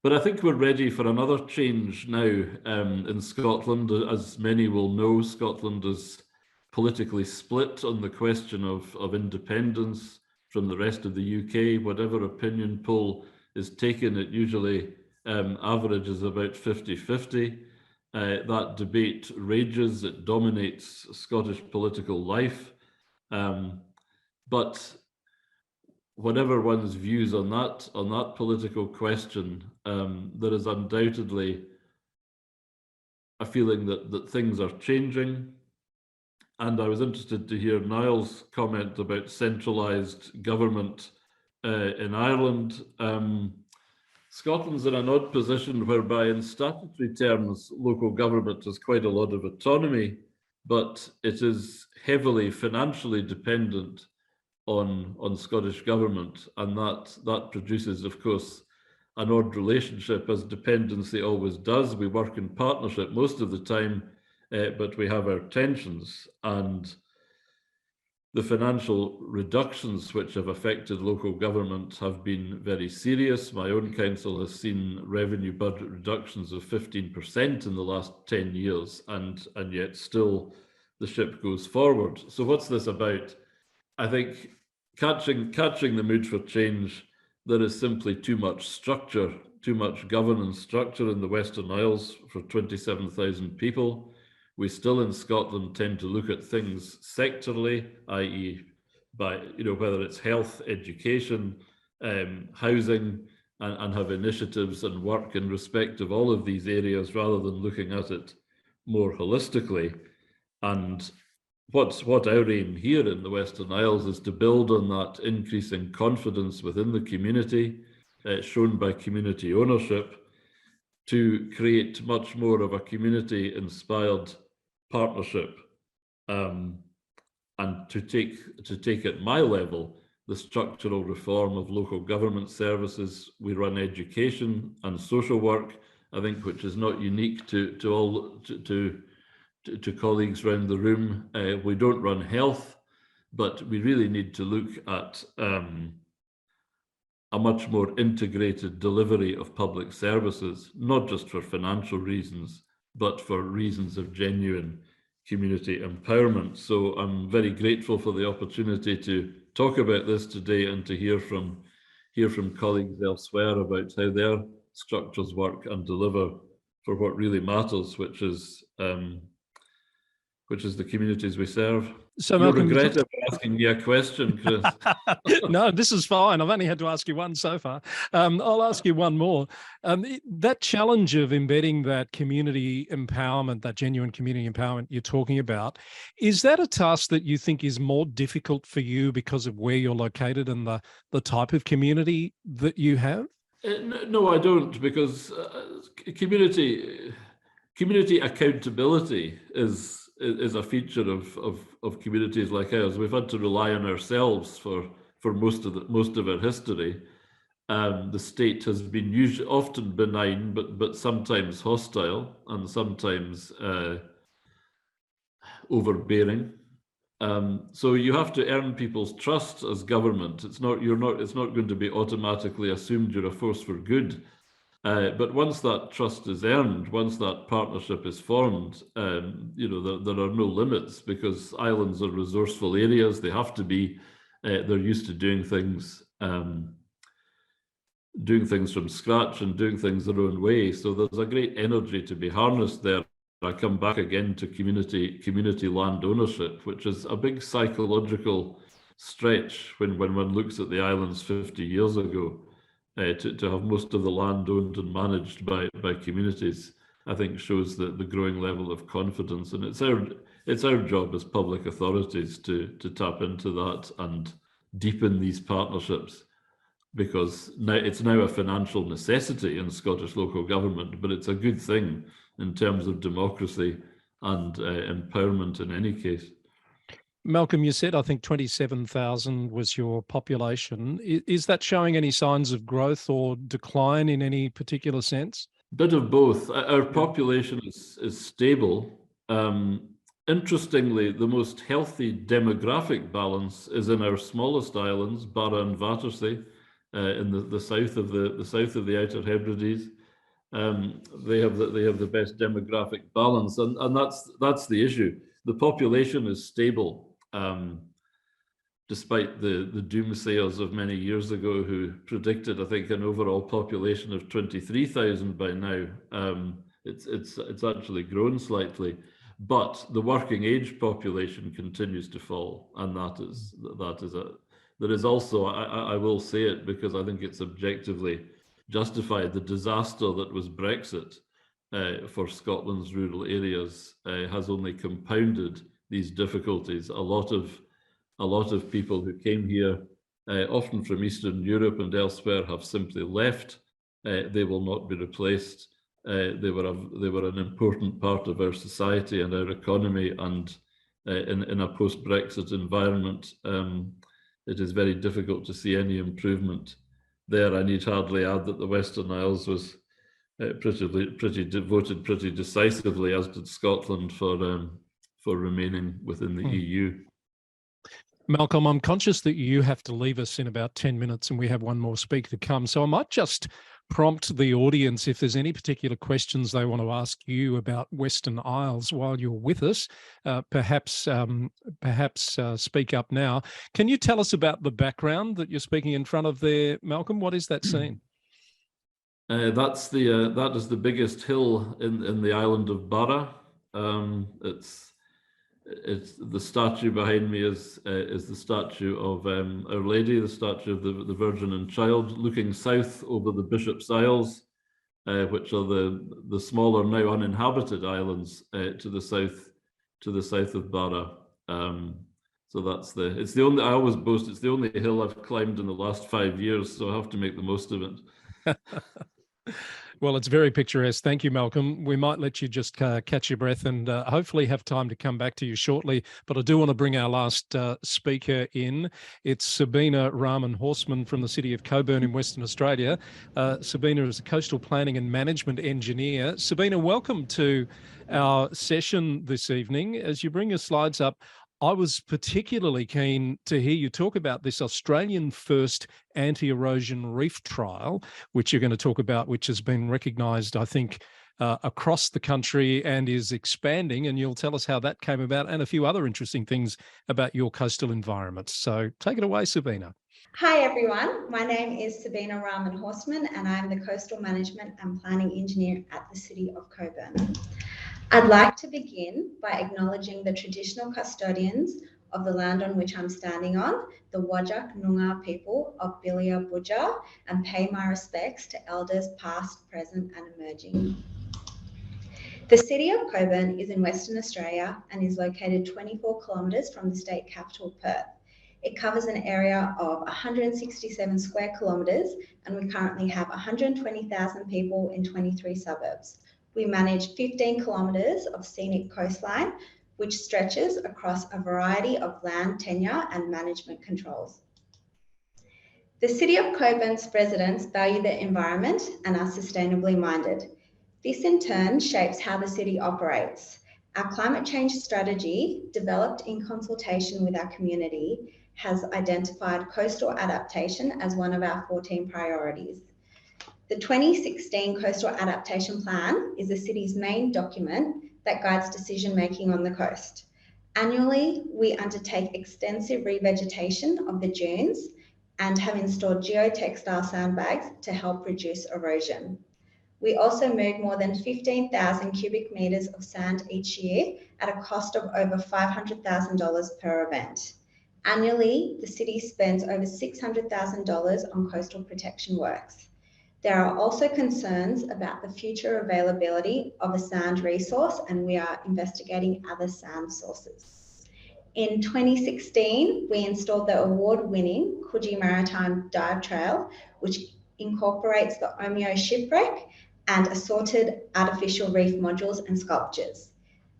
But I think we're ready for another change now in Scotland. As many will know, Scotland is politically split on the question of independence from the rest of the UK. Whatever opinion poll is taken, it usually averages about 50-50. That debate rages, it dominates Scottish political life. But whatever one's views on that political question, there is undoubtedly a feeling that things are changing. And I was interested to hear Niall's comment about centralised government in Ireland. Scotland's in an odd position whereby in statutory terms, local government has quite a lot of autonomy, but it is heavily financially dependent on Scottish government, and that produces, of course, an odd relationship, as dependency always does. We work in partnership most of the time, but we have our tensions, and the financial reductions which have affected local government have been very serious. My own council has seen revenue budget reductions of 15% in the last 10 years, and yet still the ship goes forward. So what's this about? I think catching the mood for change, there is simply too much structure, too much governance structure in the Western Isles for 27,000 people. We still in Scotland tend to look at things sectorally, i.e. by, whether it's health, education, housing, and have initiatives and work in respect of all of these areas rather than looking at it more holistically. And what our aim here in the Western Isles is to build on that increasing confidence within the community, shown by community ownership, to create much more of a community-inspired partnership, and to take at my level the structural reform of local government services. We run education and social work, I think, which is not unique to colleagues around the room. We don't run health, but we really need to look at a much more integrated delivery of public services, not just for financial reasons, but for reasons of genuine community empowerment. So I'm very grateful for the opportunity to talk about this today and to hear from colleagues elsewhere about how their structures work and deliver for what really matters, which is the communities we serve. So You'll Malcolm, regret ever asking me a question, Chris. No, this is fine. I've only had to ask you one so far. I'll ask you one more. That challenge of embedding that community empowerment, that genuine community empowerment you're talking about, is that a task that you think is more difficult for you because of where you're located and the type of community that you have? No, I don't, because community accountability is a feature of communities like ours. We've had to rely on ourselves for most of our history. The state has been often benign, but sometimes hostile and sometimes overbearing. So you have to earn people's trust as government. It's not going to be automatically assumed you're a force for good. But once that trust is earned, once that partnership is formed, there are no limits, because islands are resourceful areas. They have to be. They're used to doing things from scratch and doing things their own way. So there's a great energy to be harnessed there. I come back again to community land ownership, which is a big psychological stretch when one looks at the islands 50 years ago. To have most of the land owned and managed by communities, I think shows the growing level of confidence. And it's our job as public authorities to tap into that and deepen these partnerships, because it's now a financial necessity in Scottish local government, but it's a good thing in terms of democracy and empowerment in any case. Malcolm, you said, I think 27,000 was your population. Is that showing any signs of growth or decline in any particular sense? Bit of both. Our population is stable. Interestingly, the most healthy demographic balance is in our smallest islands, Burr and Battersea, in the south of the Outer Hebrides. They have the best demographic balance, and that's the issue. The population is stable. Despite the doomsayers of many years ago who predicted, I think, an overall population of 23,000 by now. It's actually grown slightly, but the working age population continues to fall, and there is also, I will say it because I think it's objectively justified, the disaster that was Brexit for Scotland's rural areas has only compounded these difficulties. A lot of people who came here, often from Eastern Europe and elsewhere, have simply left. They will not be replaced. They were an important part of our society and our economy, and in a post-Brexit environment, it is very difficult to see any improvement there. I need hardly add that the Western Isles was voted pretty decisively, as did Scotland, for remaining within the EU. Malcolm, I'm conscious that you have to leave us in about 10 minutes and we have one more speaker to come. So I might just prompt the audience if there's any particular questions they want to ask you about Western Isles while you're with us. Perhaps speak up now. Can you tell us about the background that you're speaking in front of there, Malcolm? What is that scene? That is the biggest hill in the island of Burr. It's the statue behind me is the statue of Our Lady, the statue of the Virgin and Child, looking south over the Bishop's Isles, which are the smaller, now uninhabited islands to the south of Burr. So I always boast it's the only hill I've climbed in the last 5 years, so I have to make the most of it. Well, it's very picturesque. Thank you, Malcolm. We might let you just catch your breath and hopefully have time to come back to you shortly. But I do want to bring our last speaker in. It's Sabina Rahman-Hortsmann from the city of Cockburn in Western Australia. Sabina is a coastal planning and management engineer. Sabina, welcome to our session this evening. As you bring your slides up, I was particularly keen to hear you talk about this Australian first anti-erosion reef trial, which you're going to talk about, which has been recognised, I think, across the country and is expanding. And you'll tell us how that came about and a few other interesting things about your coastal environment. So take it away, Sabina. Hi everyone, my name is Sabina Rahman-Hortsmann and I'm the Coastal Management and Planning Engineer at the City of Cockburn. I'd like to begin by acknowledging the traditional custodians of the land on which I'm standing on, the Whadjuk Noongar people of Billia Budja, and pay my respects to elders past, present and emerging. The City of Cockburn is in Western Australia and is located 24 kilometres from the state capital, Perth. It covers an area of 167 square kilometres and we currently have 120,000 people in 23 suburbs. We manage 15 kilometres of scenic coastline, which stretches across a variety of land tenure and management controls. The City of Cockburn's residents value the environment and are sustainably minded. This in turn shapes how the city operates. Our climate change strategy, developed in consultation with our community, has identified coastal adaptation as one of our 14 priorities. The 2016 Coastal Adaptation Plan is the city's main document that guides decision-making on the coast. Annually, we undertake extensive revegetation of the dunes and have installed geotextile sandbags to help reduce erosion. We also move more than 15,000 cubic metres of sand each year at a cost of over $500,000 per event. Annually, the city spends over $600,000 on coastal protection works. There are also concerns about the future availability of a sand resource and we are investigating other sand sources. In 2016, we installed the award-winning Coogee Maritime Dive Trail, which incorporates the Omeo shipwreck and assorted artificial reef modules and sculptures.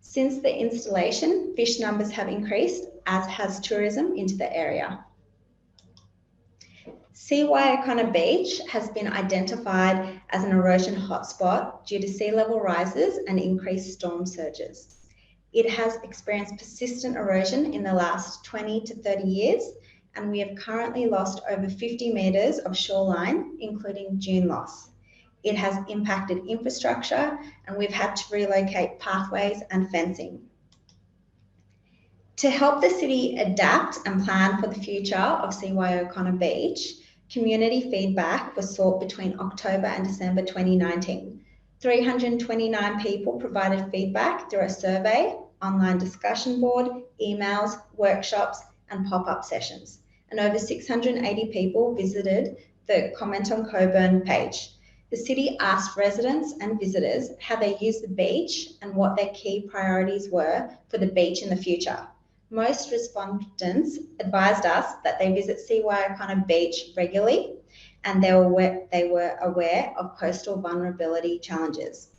Since the installation, fish numbers have increased, as has tourism into the area. Seawaiakonna Beach has been identified as an erosion hotspot due to sea level rises and increased storm surges. It has experienced persistent erosion in the last 20 to 30 years, and we have currently lost over 50 metres of shoreline, including dune loss. It has impacted infrastructure, and we've had to relocate pathways and fencing. To help the city adapt and plan for the future of Seawaiakonna Beach, community feedback was sought between October and December 2019. 329 people provided feedback through a survey, online discussion board, emails, workshops, and pop-up sessions. And over 680 people visited the Comment on Cockburn page. The city asked residents and visitors how they use the beach and what their key priorities were for the beach in the future. Most respondents advised us that they visit Seawaiakonna Beach regularly and they were aware of coastal vulnerability challenges.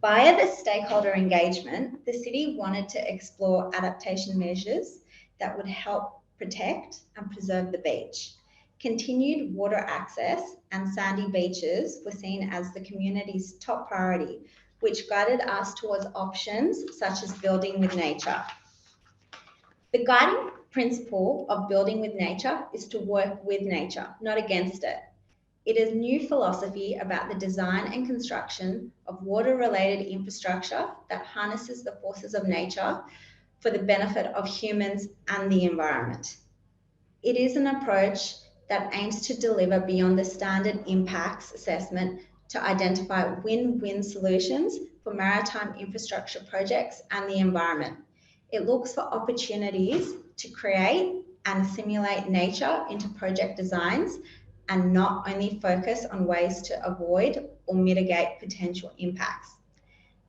Via the stakeholder engagement, the city wanted to explore adaptation measures that would help protect and preserve the beach. Continued water access and sandy beaches were seen as the community's top priority, which guided us towards options such as building with nature. The guiding principle of building with nature is to work with nature, not against it. It is a new philosophy about the design and construction of water-related infrastructure that harnesses the forces of nature for the benefit of humans and the environment. It is an approach that aims to deliver beyond the standard impacts assessment to identify win-win solutions for maritime infrastructure projects and the environment. It looks for opportunities to create and simulate nature into project designs and not only focus on ways to avoid or mitigate potential impacts.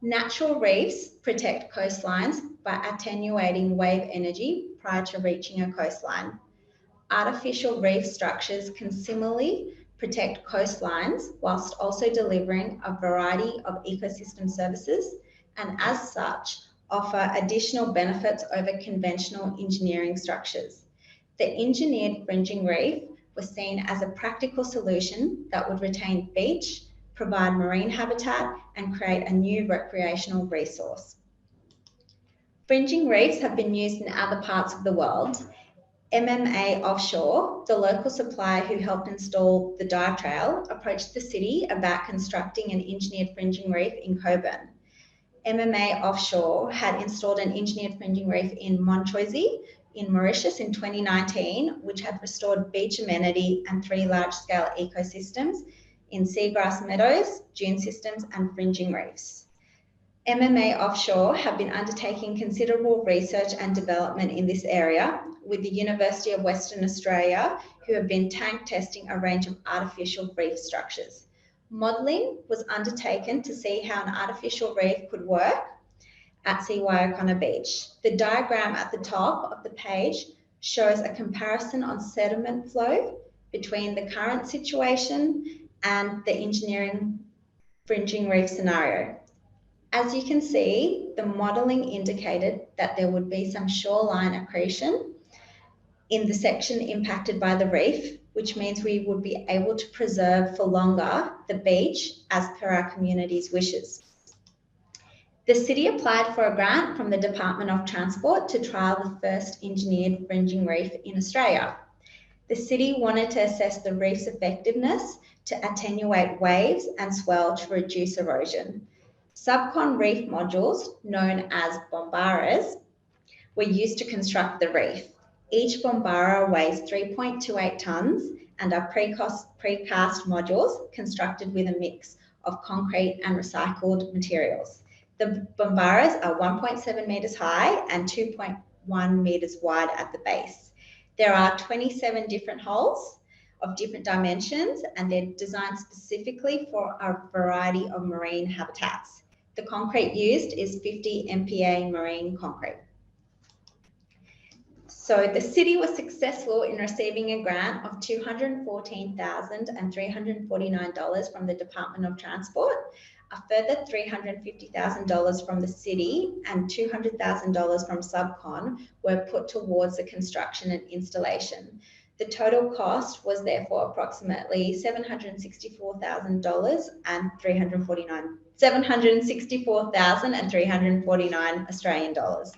Natural reefs protect coastlines by attenuating wave energy prior to reaching a coastline. Artificial reef structures can similarly protect coastlines whilst also delivering a variety of ecosystem services and as such offer additional benefits over conventional engineering structures. The engineered fringing reef was seen as a practical solution that would retain beach, provide marine habitat and create a new recreational resource. Fringing reefs have been used in other parts of the world. MMA Offshore, the local supplier who helped install the dive trail, approached the city about constructing an engineered fringing reef in Cockburn. MMA Offshore had installed an engineered fringing reef in Montchoisy in Mauritius in 2019, which had restored beach amenity and 3 large-scale ecosystems in seagrass meadows, dune systems, and fringing reefs. MMA Offshore have been undertaking considerable research and development in this area with the University of Western Australia, who have been tank testing a range of artificial reef structures. Modelling was undertaken to see how an artificial reef could work at Waiakona Beach. The diagram at the top of the page shows a comparison on sediment flow between the current situation and the engineering fringing reef scenario. As you can see, the modelling indicated that there would be some shoreline accretion in the section impacted by the reef, which means we would be able to preserve for longer the beach as per our community's wishes. The city applied for a grant from the Department of Transport to trial the first engineered fringing reef in Australia. The city wanted to assess the reef's effectiveness to attenuate waves and swell to reduce erosion. Subcon reef modules, known as bombaras, were used to construct the reef. Each bombara weighs 3.28 tonnes and are precast modules constructed with a mix of concrete and recycled materials. The bombaras are 1.7 metres high and 2.1 metres wide at the base. There are 27 different holes of different dimensions and they're designed specifically for a variety of marine habitats. The concrete used is 50 MPa marine concrete. So the city was successful in receiving a grant of $214,349 from the Department of Transport, a further $350,000 from the city and $200,000 from Subcon were put towards the construction and installation. The total cost was therefore approximately $764,349 Australian dollars.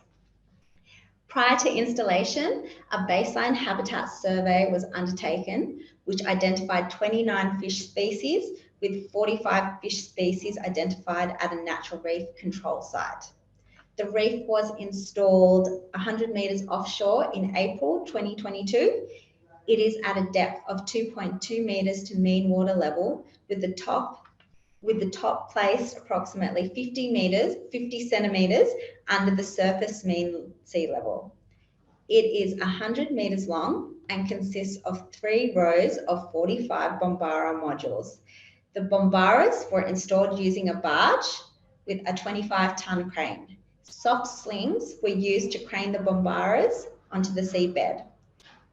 Prior to installation, a baseline habitat survey was undertaken, which identified 29 fish species, with 45 fish species identified at a natural reef control site. The reef was installed 100 metres offshore in April 2022. It is at a depth of 2.2 metres to mean water level, with the top placed approximately 50 centimetres under the surface mean sea level. It is 100 metres long and consists of 3 rows of 45 bombara modules. The bombaras were installed using a barge with a 25-tonne crane. Soft slings were used to crane the bombaras onto the seabed.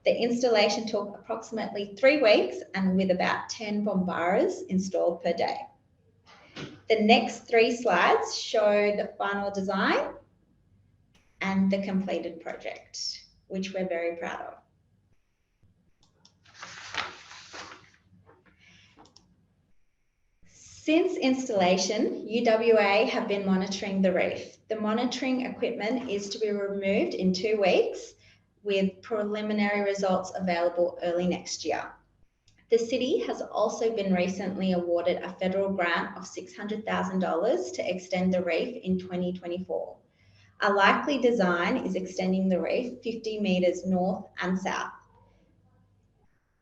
The installation took approximately 3 weeks and with about 10 bombaras installed per day. The next 3 slides show the final design and the completed project, which we're very proud of. Since installation, UWA have been monitoring the reef. The monitoring equipment is to be removed in 2 weeks, with preliminary results available early next year. The city has also been recently awarded a federal grant of $600,000 to extend the reef in 2024. A likely design is extending the reef 50 metres north and south.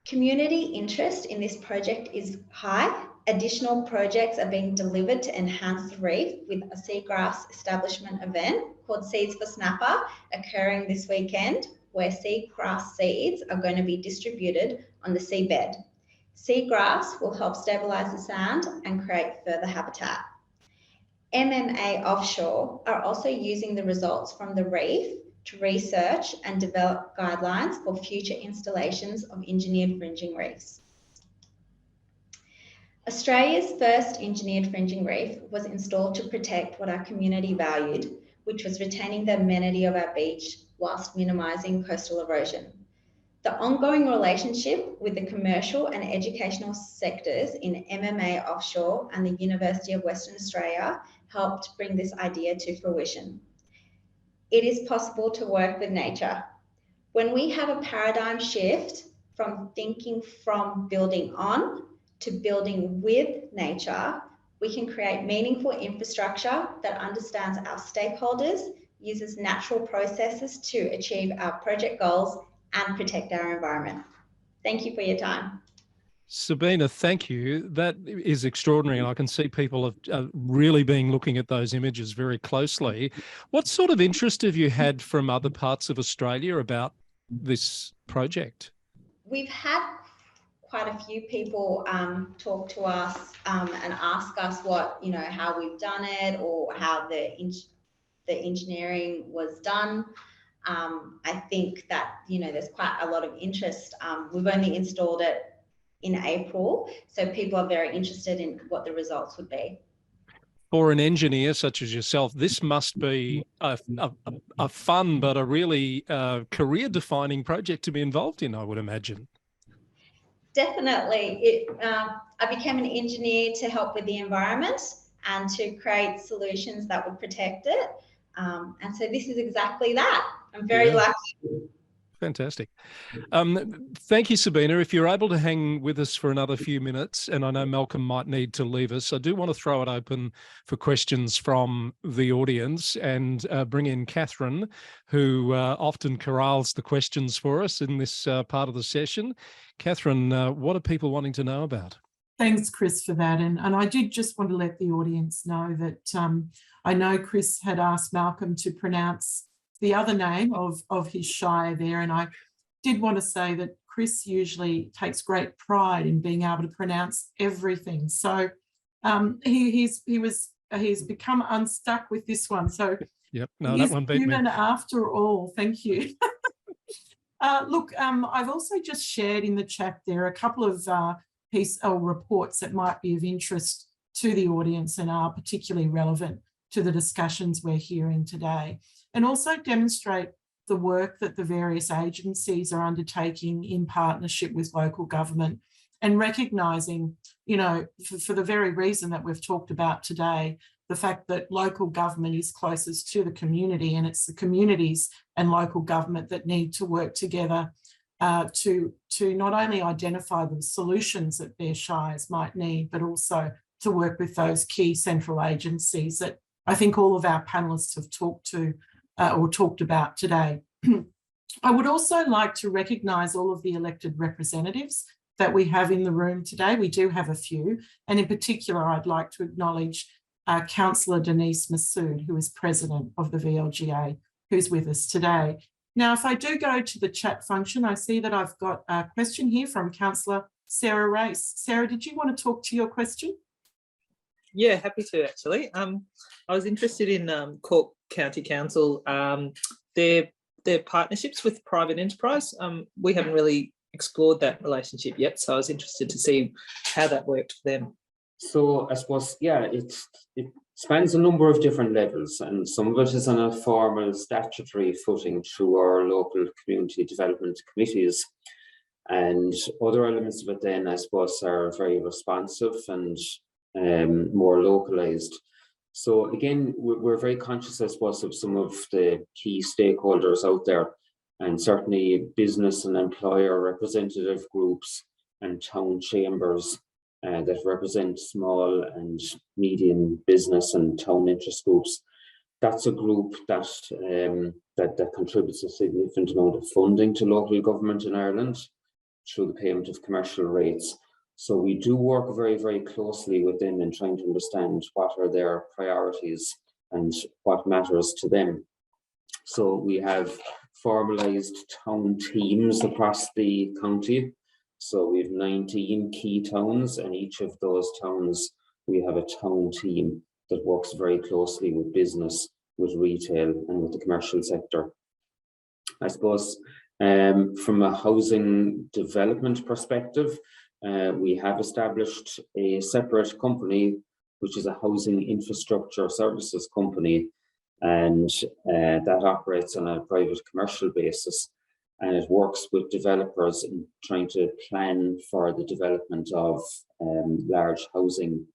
Community interest in this project is high. Additional projects are being delivered to enhance the reef, with a seagrass establishment event called Seeds for Snapper occurring this weekend, where seagrass seeds are going to be distributed on the seabed. Seagrass will help stabilise the sand and create further habitat. MMA Offshore are also using the results from the reef to research and develop guidelines for future installations of engineered fringing reefs. Australia's first engineered fringing reef was installed to protect what our community valued, which was retaining the amenity of our beach whilst minimising coastal erosion. The ongoing relationship with the commercial and educational sectors in MMA Offshore and the University of Western Australia helped bring this idea to fruition. It is possible to work with nature. When we have a paradigm shift from thinking from building on to building with nature, we can create meaningful infrastructure that understands our stakeholders, uses natural processes to achieve our project goals, and protect our environment. Thank you for your time. Sabina, thank you. That is extraordinary, and I can see people have really been looking at those images very closely. What sort of interest have you had from other parts of Australia about this project? We've had quite a few people talk to us and ask us how we've done it, or how the engineering was done. I think that, there's quite a lot of interest. We've only installed it in April, so people are very interested in what the results would be. For an engineer such as yourself, this must be a fun but a really career-defining project to be involved in, I would imagine. Definitely. I became an engineer to help with the environment and to create solutions that would protect it. And so this is exactly that. I'm very lucky. Fantastic. Thank you, Sabina. If you're able to hang with us for another few minutes, and I know Malcolm might need to leave us, I do want to throw it open for questions from the audience and bring in Catherine, who often corrals the questions for us in this part of the session. Catherine, what are people wanting to know about? Thanks, Chris, for that. And I did just want to let the audience know that I know Chris had asked Malcolm to pronounce the other name of his shire there. And I did want to say that Chris usually takes great pride in being able to pronounce everything. So he's become unstuck with this one. So yep, no, that one beat me. After all, thank you. Look, I've also just shared in the chat there a couple of reports that might be of interest to the audience and are particularly relevant to the discussions we're hearing today, and also demonstrate the work that the various agencies are undertaking in partnership with local government, and recognising, for the very reason that we've talked about today, the fact that local government is closest to the community, and it's the communities and local government that need to work together to not only identify the solutions that their shires might need, but also to work with those key central agencies that I think all of our panellists have talked about today. I would also like to recognise all of the elected representatives that we have in the room today. We do have a few, and in particular, I'd like to acknowledge Councillor Denise Massoud, who is President of the VLGA, who's with us today. Now, if I do go to the chat function, I see that I've got a question here from Councillor Sarah Race. Sarah, did you want to talk to your question? Yeah, happy to actually. I was interested in Cork County Council, their partnerships with private enterprise. We haven't really explored that relationship yet, so I was interested to see how that worked for them. So I suppose, yeah, it spans a number of different levels, and some of it is on a formal statutory footing through our local community development committees. And other elements of it then, I suppose, are very responsive and more localized. So again, we're very conscious, I suppose, of some of the key stakeholders out there, and certainly business and employer representative groups and town chambers that represent small and medium business and town interest groups. That's a group that that contributes a significant amount of funding to local government in Ireland through the payment of commercial rates. So we do work very, very closely with them in trying to understand what are their priorities and what matters to them. So we have formalized town teams across the county. So we have 19 key towns, and each of those towns, we have a town team that works very closely with business, with retail, and with the commercial sector. I suppose from a housing development perspective, we have established a separate company, which is a housing infrastructure services company, and that operates on a private commercial basis. And it works with developers in trying to plan for the development of large housing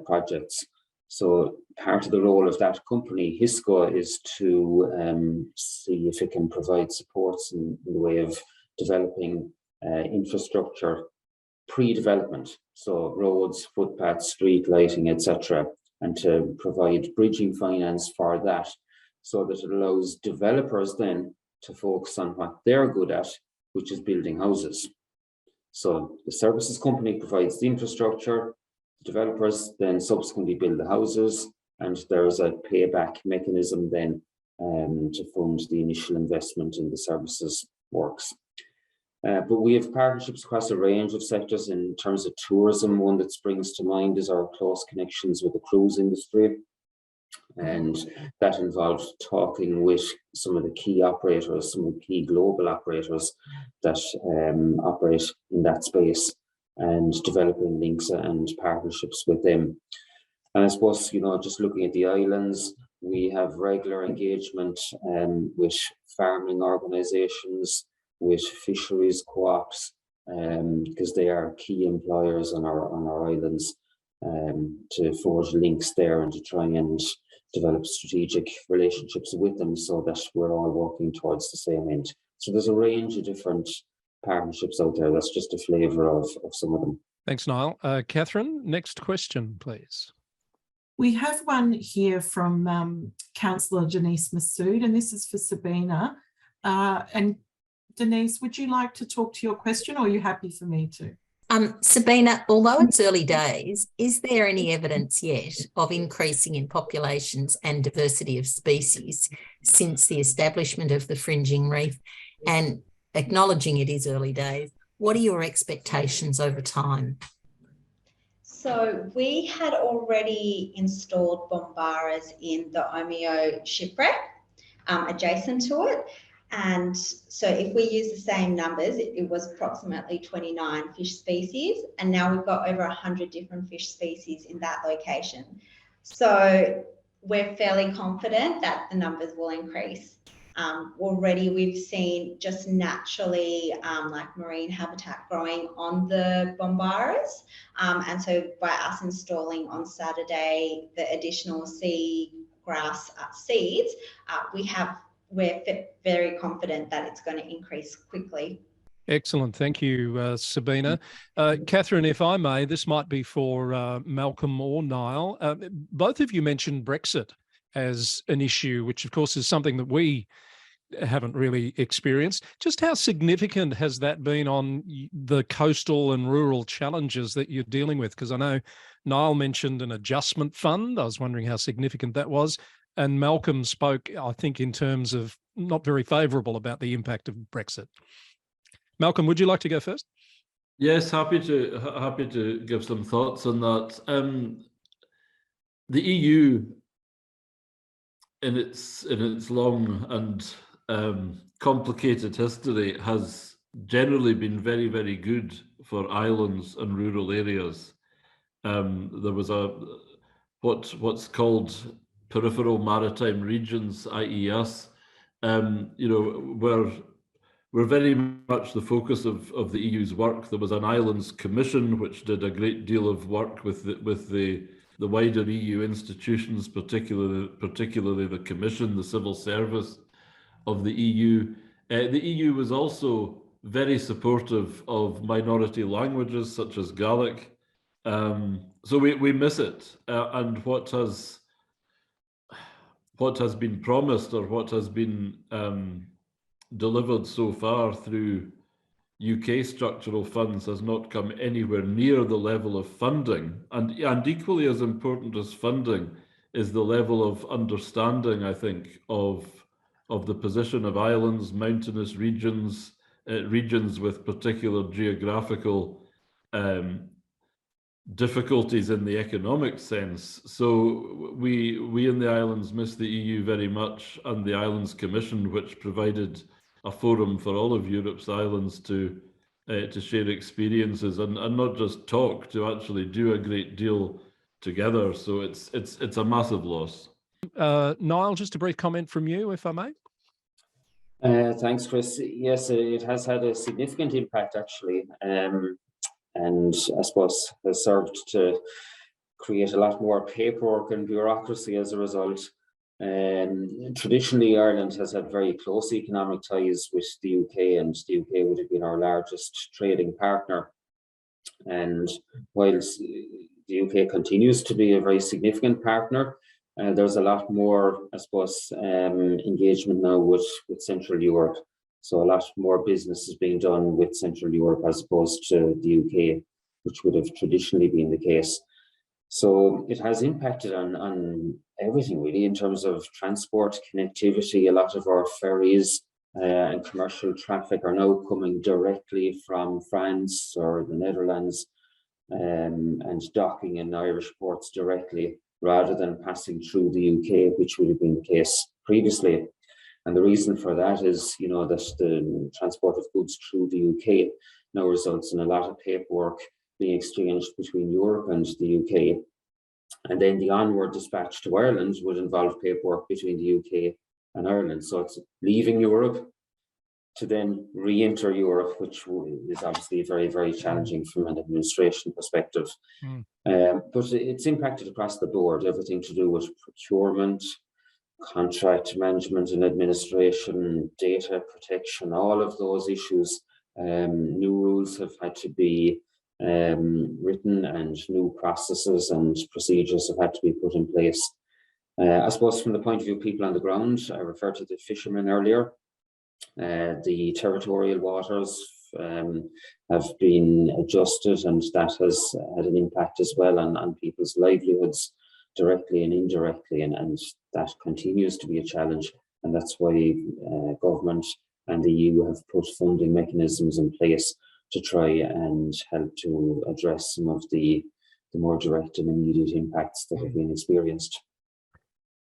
projects. So part of the role of that company, HISCO, is to see if it can provide supports in the way of developing infrastructure pre-development, so roads, footpaths, street lighting, etc., and to provide bridging finance for that, so that it allows developers then to focus on what they're good at, which is building houses. So the services company provides the infrastructure, the developers then subsequently build the houses, and there's a payback mechanism then to fund the initial investment in the services works. But we have partnerships across a range of sectors. In terms of tourism, one that springs to mind is our close connections with the cruise industry. And that involved talking with some of the key operators, some of the key global operators that operate in that space, and developing links and partnerships with them. And I suppose, you know, just looking at the islands, we have regular engagement with farming organisations, with fisheries co-ops, because they are key employers on our islands, to forge links there and to try and develop strategic relationships with them so that we're all working towards the same end. So there's a range of different partnerships out there. That's just a flavour of some of them. Thanks, Niall. Catherine, next question, please. We have one here from Councillor Denise Massoud, and this is for Sabina. And Denise, would you like to talk to your question, or are you happy for me to? Sabina, although it's early days, is there any evidence yet of increasing in populations and diversity of species since the establishment of the fringing reef? And acknowledging it is early days, what are your expectations over time? So we had already installed bombaras in the Omeo shipwreck adjacent to it. And so if we use the same numbers, it was approximately 29 fish species, and now we've got over 100 different fish species in that location. So we're fairly confident that the numbers will increase. Already we've seen just naturally like marine habitat growing on the bombaras. And so by us installing on Saturday the additional sea grass seeds, we're very confident that it's going to increase quickly. Excellent. Thank you, Sabina. Catherine, if I may, this might be for Malcolm or Niall. Both of you mentioned Brexit as an issue, which of course is something that we haven't really experienced. Just how significant has that been on the coastal and rural challenges that you're dealing with? Because I know Niall mentioned an adjustment fund. I was wondering how significant that was. And Malcolm spoke, I think, in terms of not very favourable about the impact of Brexit. Malcolm, would you like to go first? Yes, happy to give some thoughts on that. The EU, in its long and complicated history, has generally been very, very good for islands and rural areas. There was what's called peripheral maritime regions, i.e. us. We're very much the focus of the EU's work. There was an Islands Commission which did a great deal of work with the wider EU institutions, particularly the Commission, the civil service of the EU. The EU was also very supportive of minority languages such as Gaelic. So we miss it, and what has been promised, or what has been delivered so far through UK structural funds, has not come anywhere near the level of funding. And equally as important as funding is the level of understanding, I think, of the position of islands, mountainous regions, regions with particular geographical difficulties in the economic sense. So we in the islands miss the EU very much, and the Islands Commission, which provided a forum for all of Europe's islands to share experiences and not just talk, to actually do a great deal together. So it's a massive loss. Niall, just a brief comment from you, if I may. Thanks, Chris. Yes, it has had a significant impact, actually. And I suppose has served to create a lot more paperwork and bureaucracy as a result. Traditionally, Ireland has had very close economic ties with the UK, and the UK would have been our largest trading partner. And whilst the UK continues to be a very significant partner, there's a lot more, I suppose, engagement now with Central Europe. So a lot more business is being done with Central Europe as opposed to the UK, which would have traditionally been the case. So it has impacted on everything, really, in terms of transport, connectivity. A lot of our ferries and commercial traffic are now coming directly from France or the Netherlands and docking in Irish ports directly, rather than passing through the UK, which would have been the case previously. And the reason for that is, that the transport of goods through the UK now results in a lot of paperwork being exchanged between Europe and the UK. And then the onward dispatch to Ireland would involve paperwork between the UK and Ireland. So it's leaving Europe to then re-enter Europe, which is obviously very, very challenging from an administration perspective. But it's impacted across the board, everything to do with procurement, contract management and administration, data protection, all of those issues. New rules have had to be written, and new processes and procedures have had to be put in place. I suppose from the point of view of people on the ground, I referred to the fishermen earlier. The territorial waters have been adjusted, and that has had an impact as well on people's livelihoods, directly and indirectly, and that continues to be a challenge. And that's why government and the EU have put funding mechanisms in place to try and help to address some of the more direct and immediate impacts that have been experienced.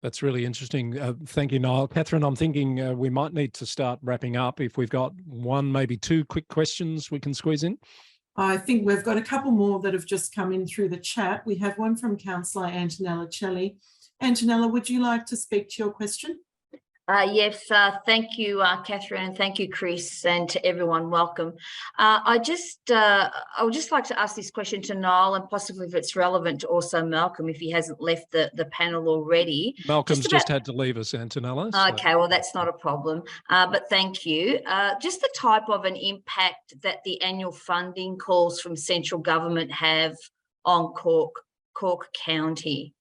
That's really interesting. Thank you, Niall. Catherine, I'm thinking we might need to start wrapping up. If we've got one, maybe two quick questions we can squeeze in. I think we've got a couple more that have just come in through the chat. We have one from Councillor Antonella Celli. Antonella, would you like to speak to your question? Yes, thank you, Catherine, and thank you, Chris, and to everyone. Welcome. I would just like to ask this question to Niall, and possibly, if it's relevant, to also Malcolm, if he hasn't left the panel already. Malcolm's just had to leave us, Antonella. So. Okay, well, that's not a problem, but thank you. Just the type of an impact that the annual funding calls from central government have on Cork County.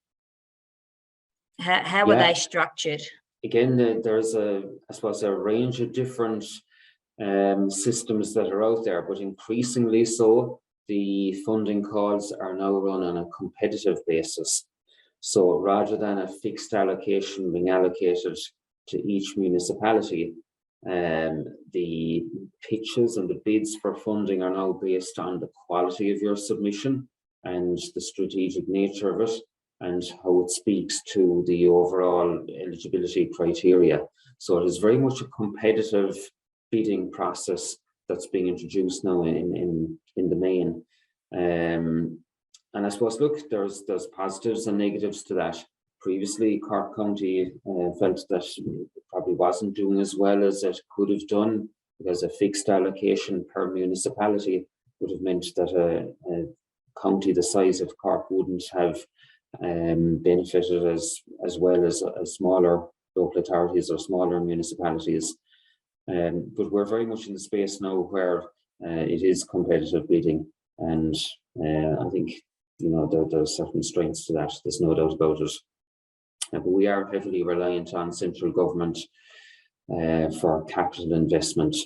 How are they structured? Again, there's I suppose a range of different systems that are out there, but increasingly so, the funding calls are now run on a competitive basis. So rather than a fixed allocation being allocated to each municipality, the pitches and the bids for funding are now based on the quality of your submission and the strategic nature of it, and how it speaks to the overall eligibility criteria. So it is very much a competitive bidding process that's being introduced now in the main. And I suppose, look, there's positives and negatives to that. Previously, Cork County felt that it probably wasn't doing as well as it could have done, because a fixed allocation per municipality would have meant that a county the size of Cork wouldn't have benefited as well as smaller local authorities or smaller municipalities. But we're very much in the space now where it is competitive bidding, and I think, you know, there's certain strengths to that. There's no doubt about it. But we are heavily reliant on central government for capital investment.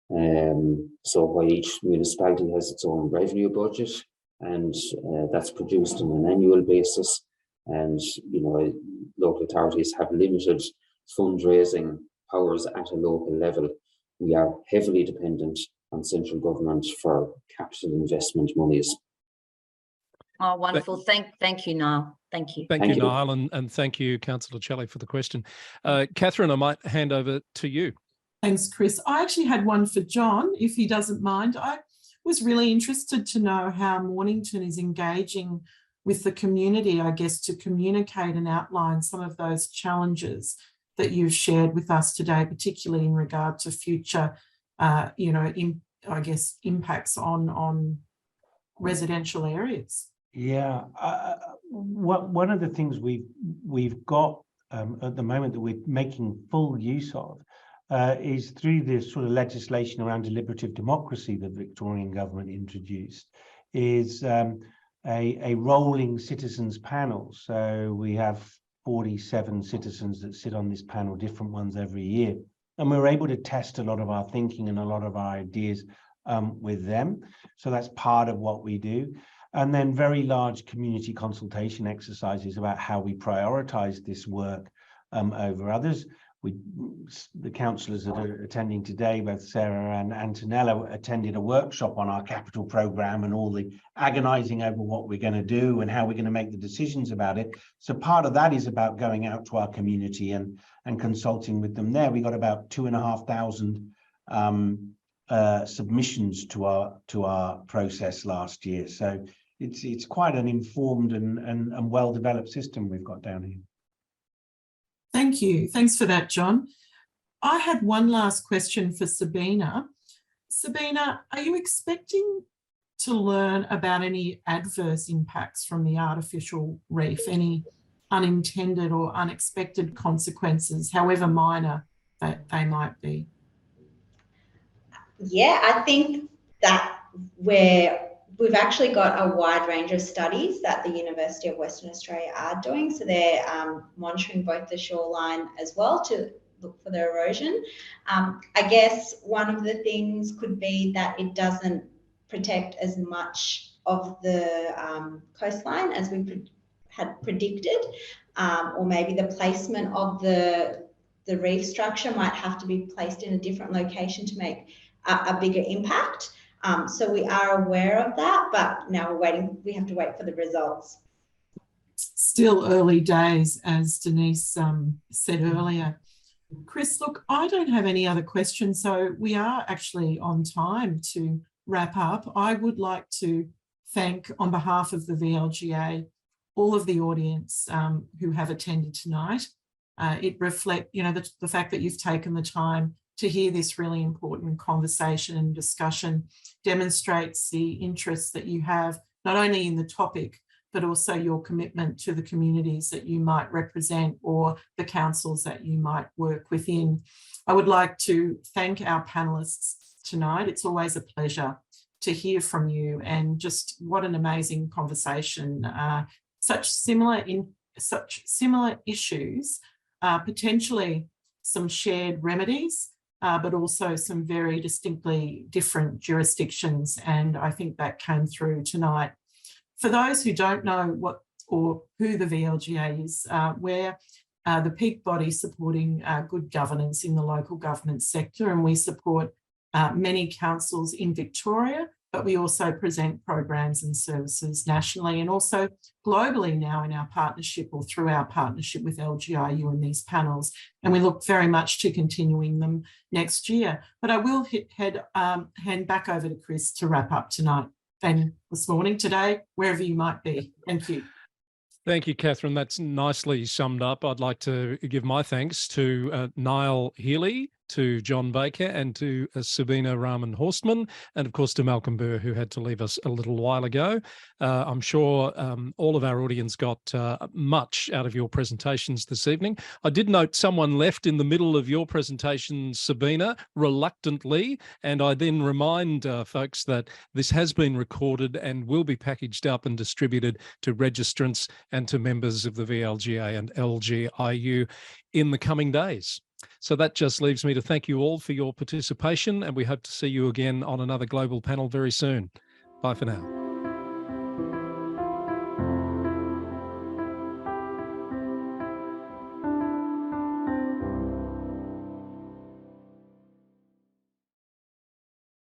So while each municipality has its own revenue budget, and that's produced on an annual basis, and, you know, local authorities have limited fundraising powers at a local level, we are heavily dependent on central government for capital investment monies. Oh, wonderful. Thank you, Niall. Thank you. Thank you, Niall, and thank you, Councillor Shelley, for the question. Catherine, I might hand over to you. Thanks, Chris. I actually had one for John, if he doesn't mind. I was really interested to know how Mornington is engaging with the community, I guess, to communicate and outline some of those challenges that you've shared with us today, particularly in regard to future, you know, I guess, impacts on residential areas. Yeah, one of the things we've got at the moment that we're making full use of is through this sort of legislation around deliberative democracy that the Victorian government introduced, is a rolling citizens panel. So we have 47 citizens that sit on this panel, different ones every year, and we're able to test a lot of our thinking and a lot of our ideas with them. So that's part of what we do. And then very large community consultation exercises about how we prioritize this work over others. The councillors that are attending today, both Sarah and Antonella, attended a workshop on our capital programme and all the agonising over what we're going to do and how we're going to make the decisions about it. So part of that is about going out to our community and consulting with them there. We got about 2,500 submissions to our process last year. So it's quite an informed and well-developed system we've got down here. Thank you. Thanks for that, John. I had one last question for Sabina. Sabina, are you expecting to learn about any adverse impacts from the artificial reef, any unintended or unexpected consequences, however minor that they might be? Yeah, I think that we've actually got a wide range of studies that the University of Western Australia are doing. So they're monitoring both the shoreline as well to look for the erosion. I guess one of the things could be that it doesn't protect as much of the coastline as we had predicted, or maybe the placement of the reef structure might have to be placed in a different location to make a bigger impact. So we are aware of that, but now we have to wait for the results. Still early days, as Denise said earlier. Chris, look, I don't have any other questions, so we are actually on time to wrap up. I would like to thank, on behalf of the VLGA, all of the audience who have attended tonight. It reflects, you know, the fact that you've taken the time to hear this really important conversation and discussion demonstrates the interest that you have, not only in the topic, but also your commitment to the communities that you might represent or the councils that you might work within. I would like to thank our panellists tonight. It's always a pleasure to hear from you, and just what an amazing conversation. Such similar issues, potentially some shared remedies, but also some very distinctly different jurisdictions. And I think that came through tonight. For those who don't know what or who the VLGA is, we're the peak body supporting good governance in the local government sector, and we support many councils in Victoria, but we also present programs and services nationally and also globally now in our partnership or through our partnership with LGIU and these panels. And we look very much to continuing them next year. But I will hand back over to Chris to wrap up tonight. than this morning, today, wherever you might be. Thank you. Thank you, Catherine. That's nicely summed up. I'd like to give my thanks to Niall Healy, to John Baker, and to Sabina Rahman-Hortsmann, and of course to Malcolm Burr, who had to leave us a little while ago. I'm sure all of our audience got much out of your presentations this evening. I did note someone left in the middle of your presentation, Sabina, reluctantly, and I then remind folks that this has been recorded and will be packaged up and distributed to registrants and to members of the VLGA and LGIU in the coming days. So that just leaves me to thank you all for your participation, and we hope to see you again on another global panel very soon. Bye for now.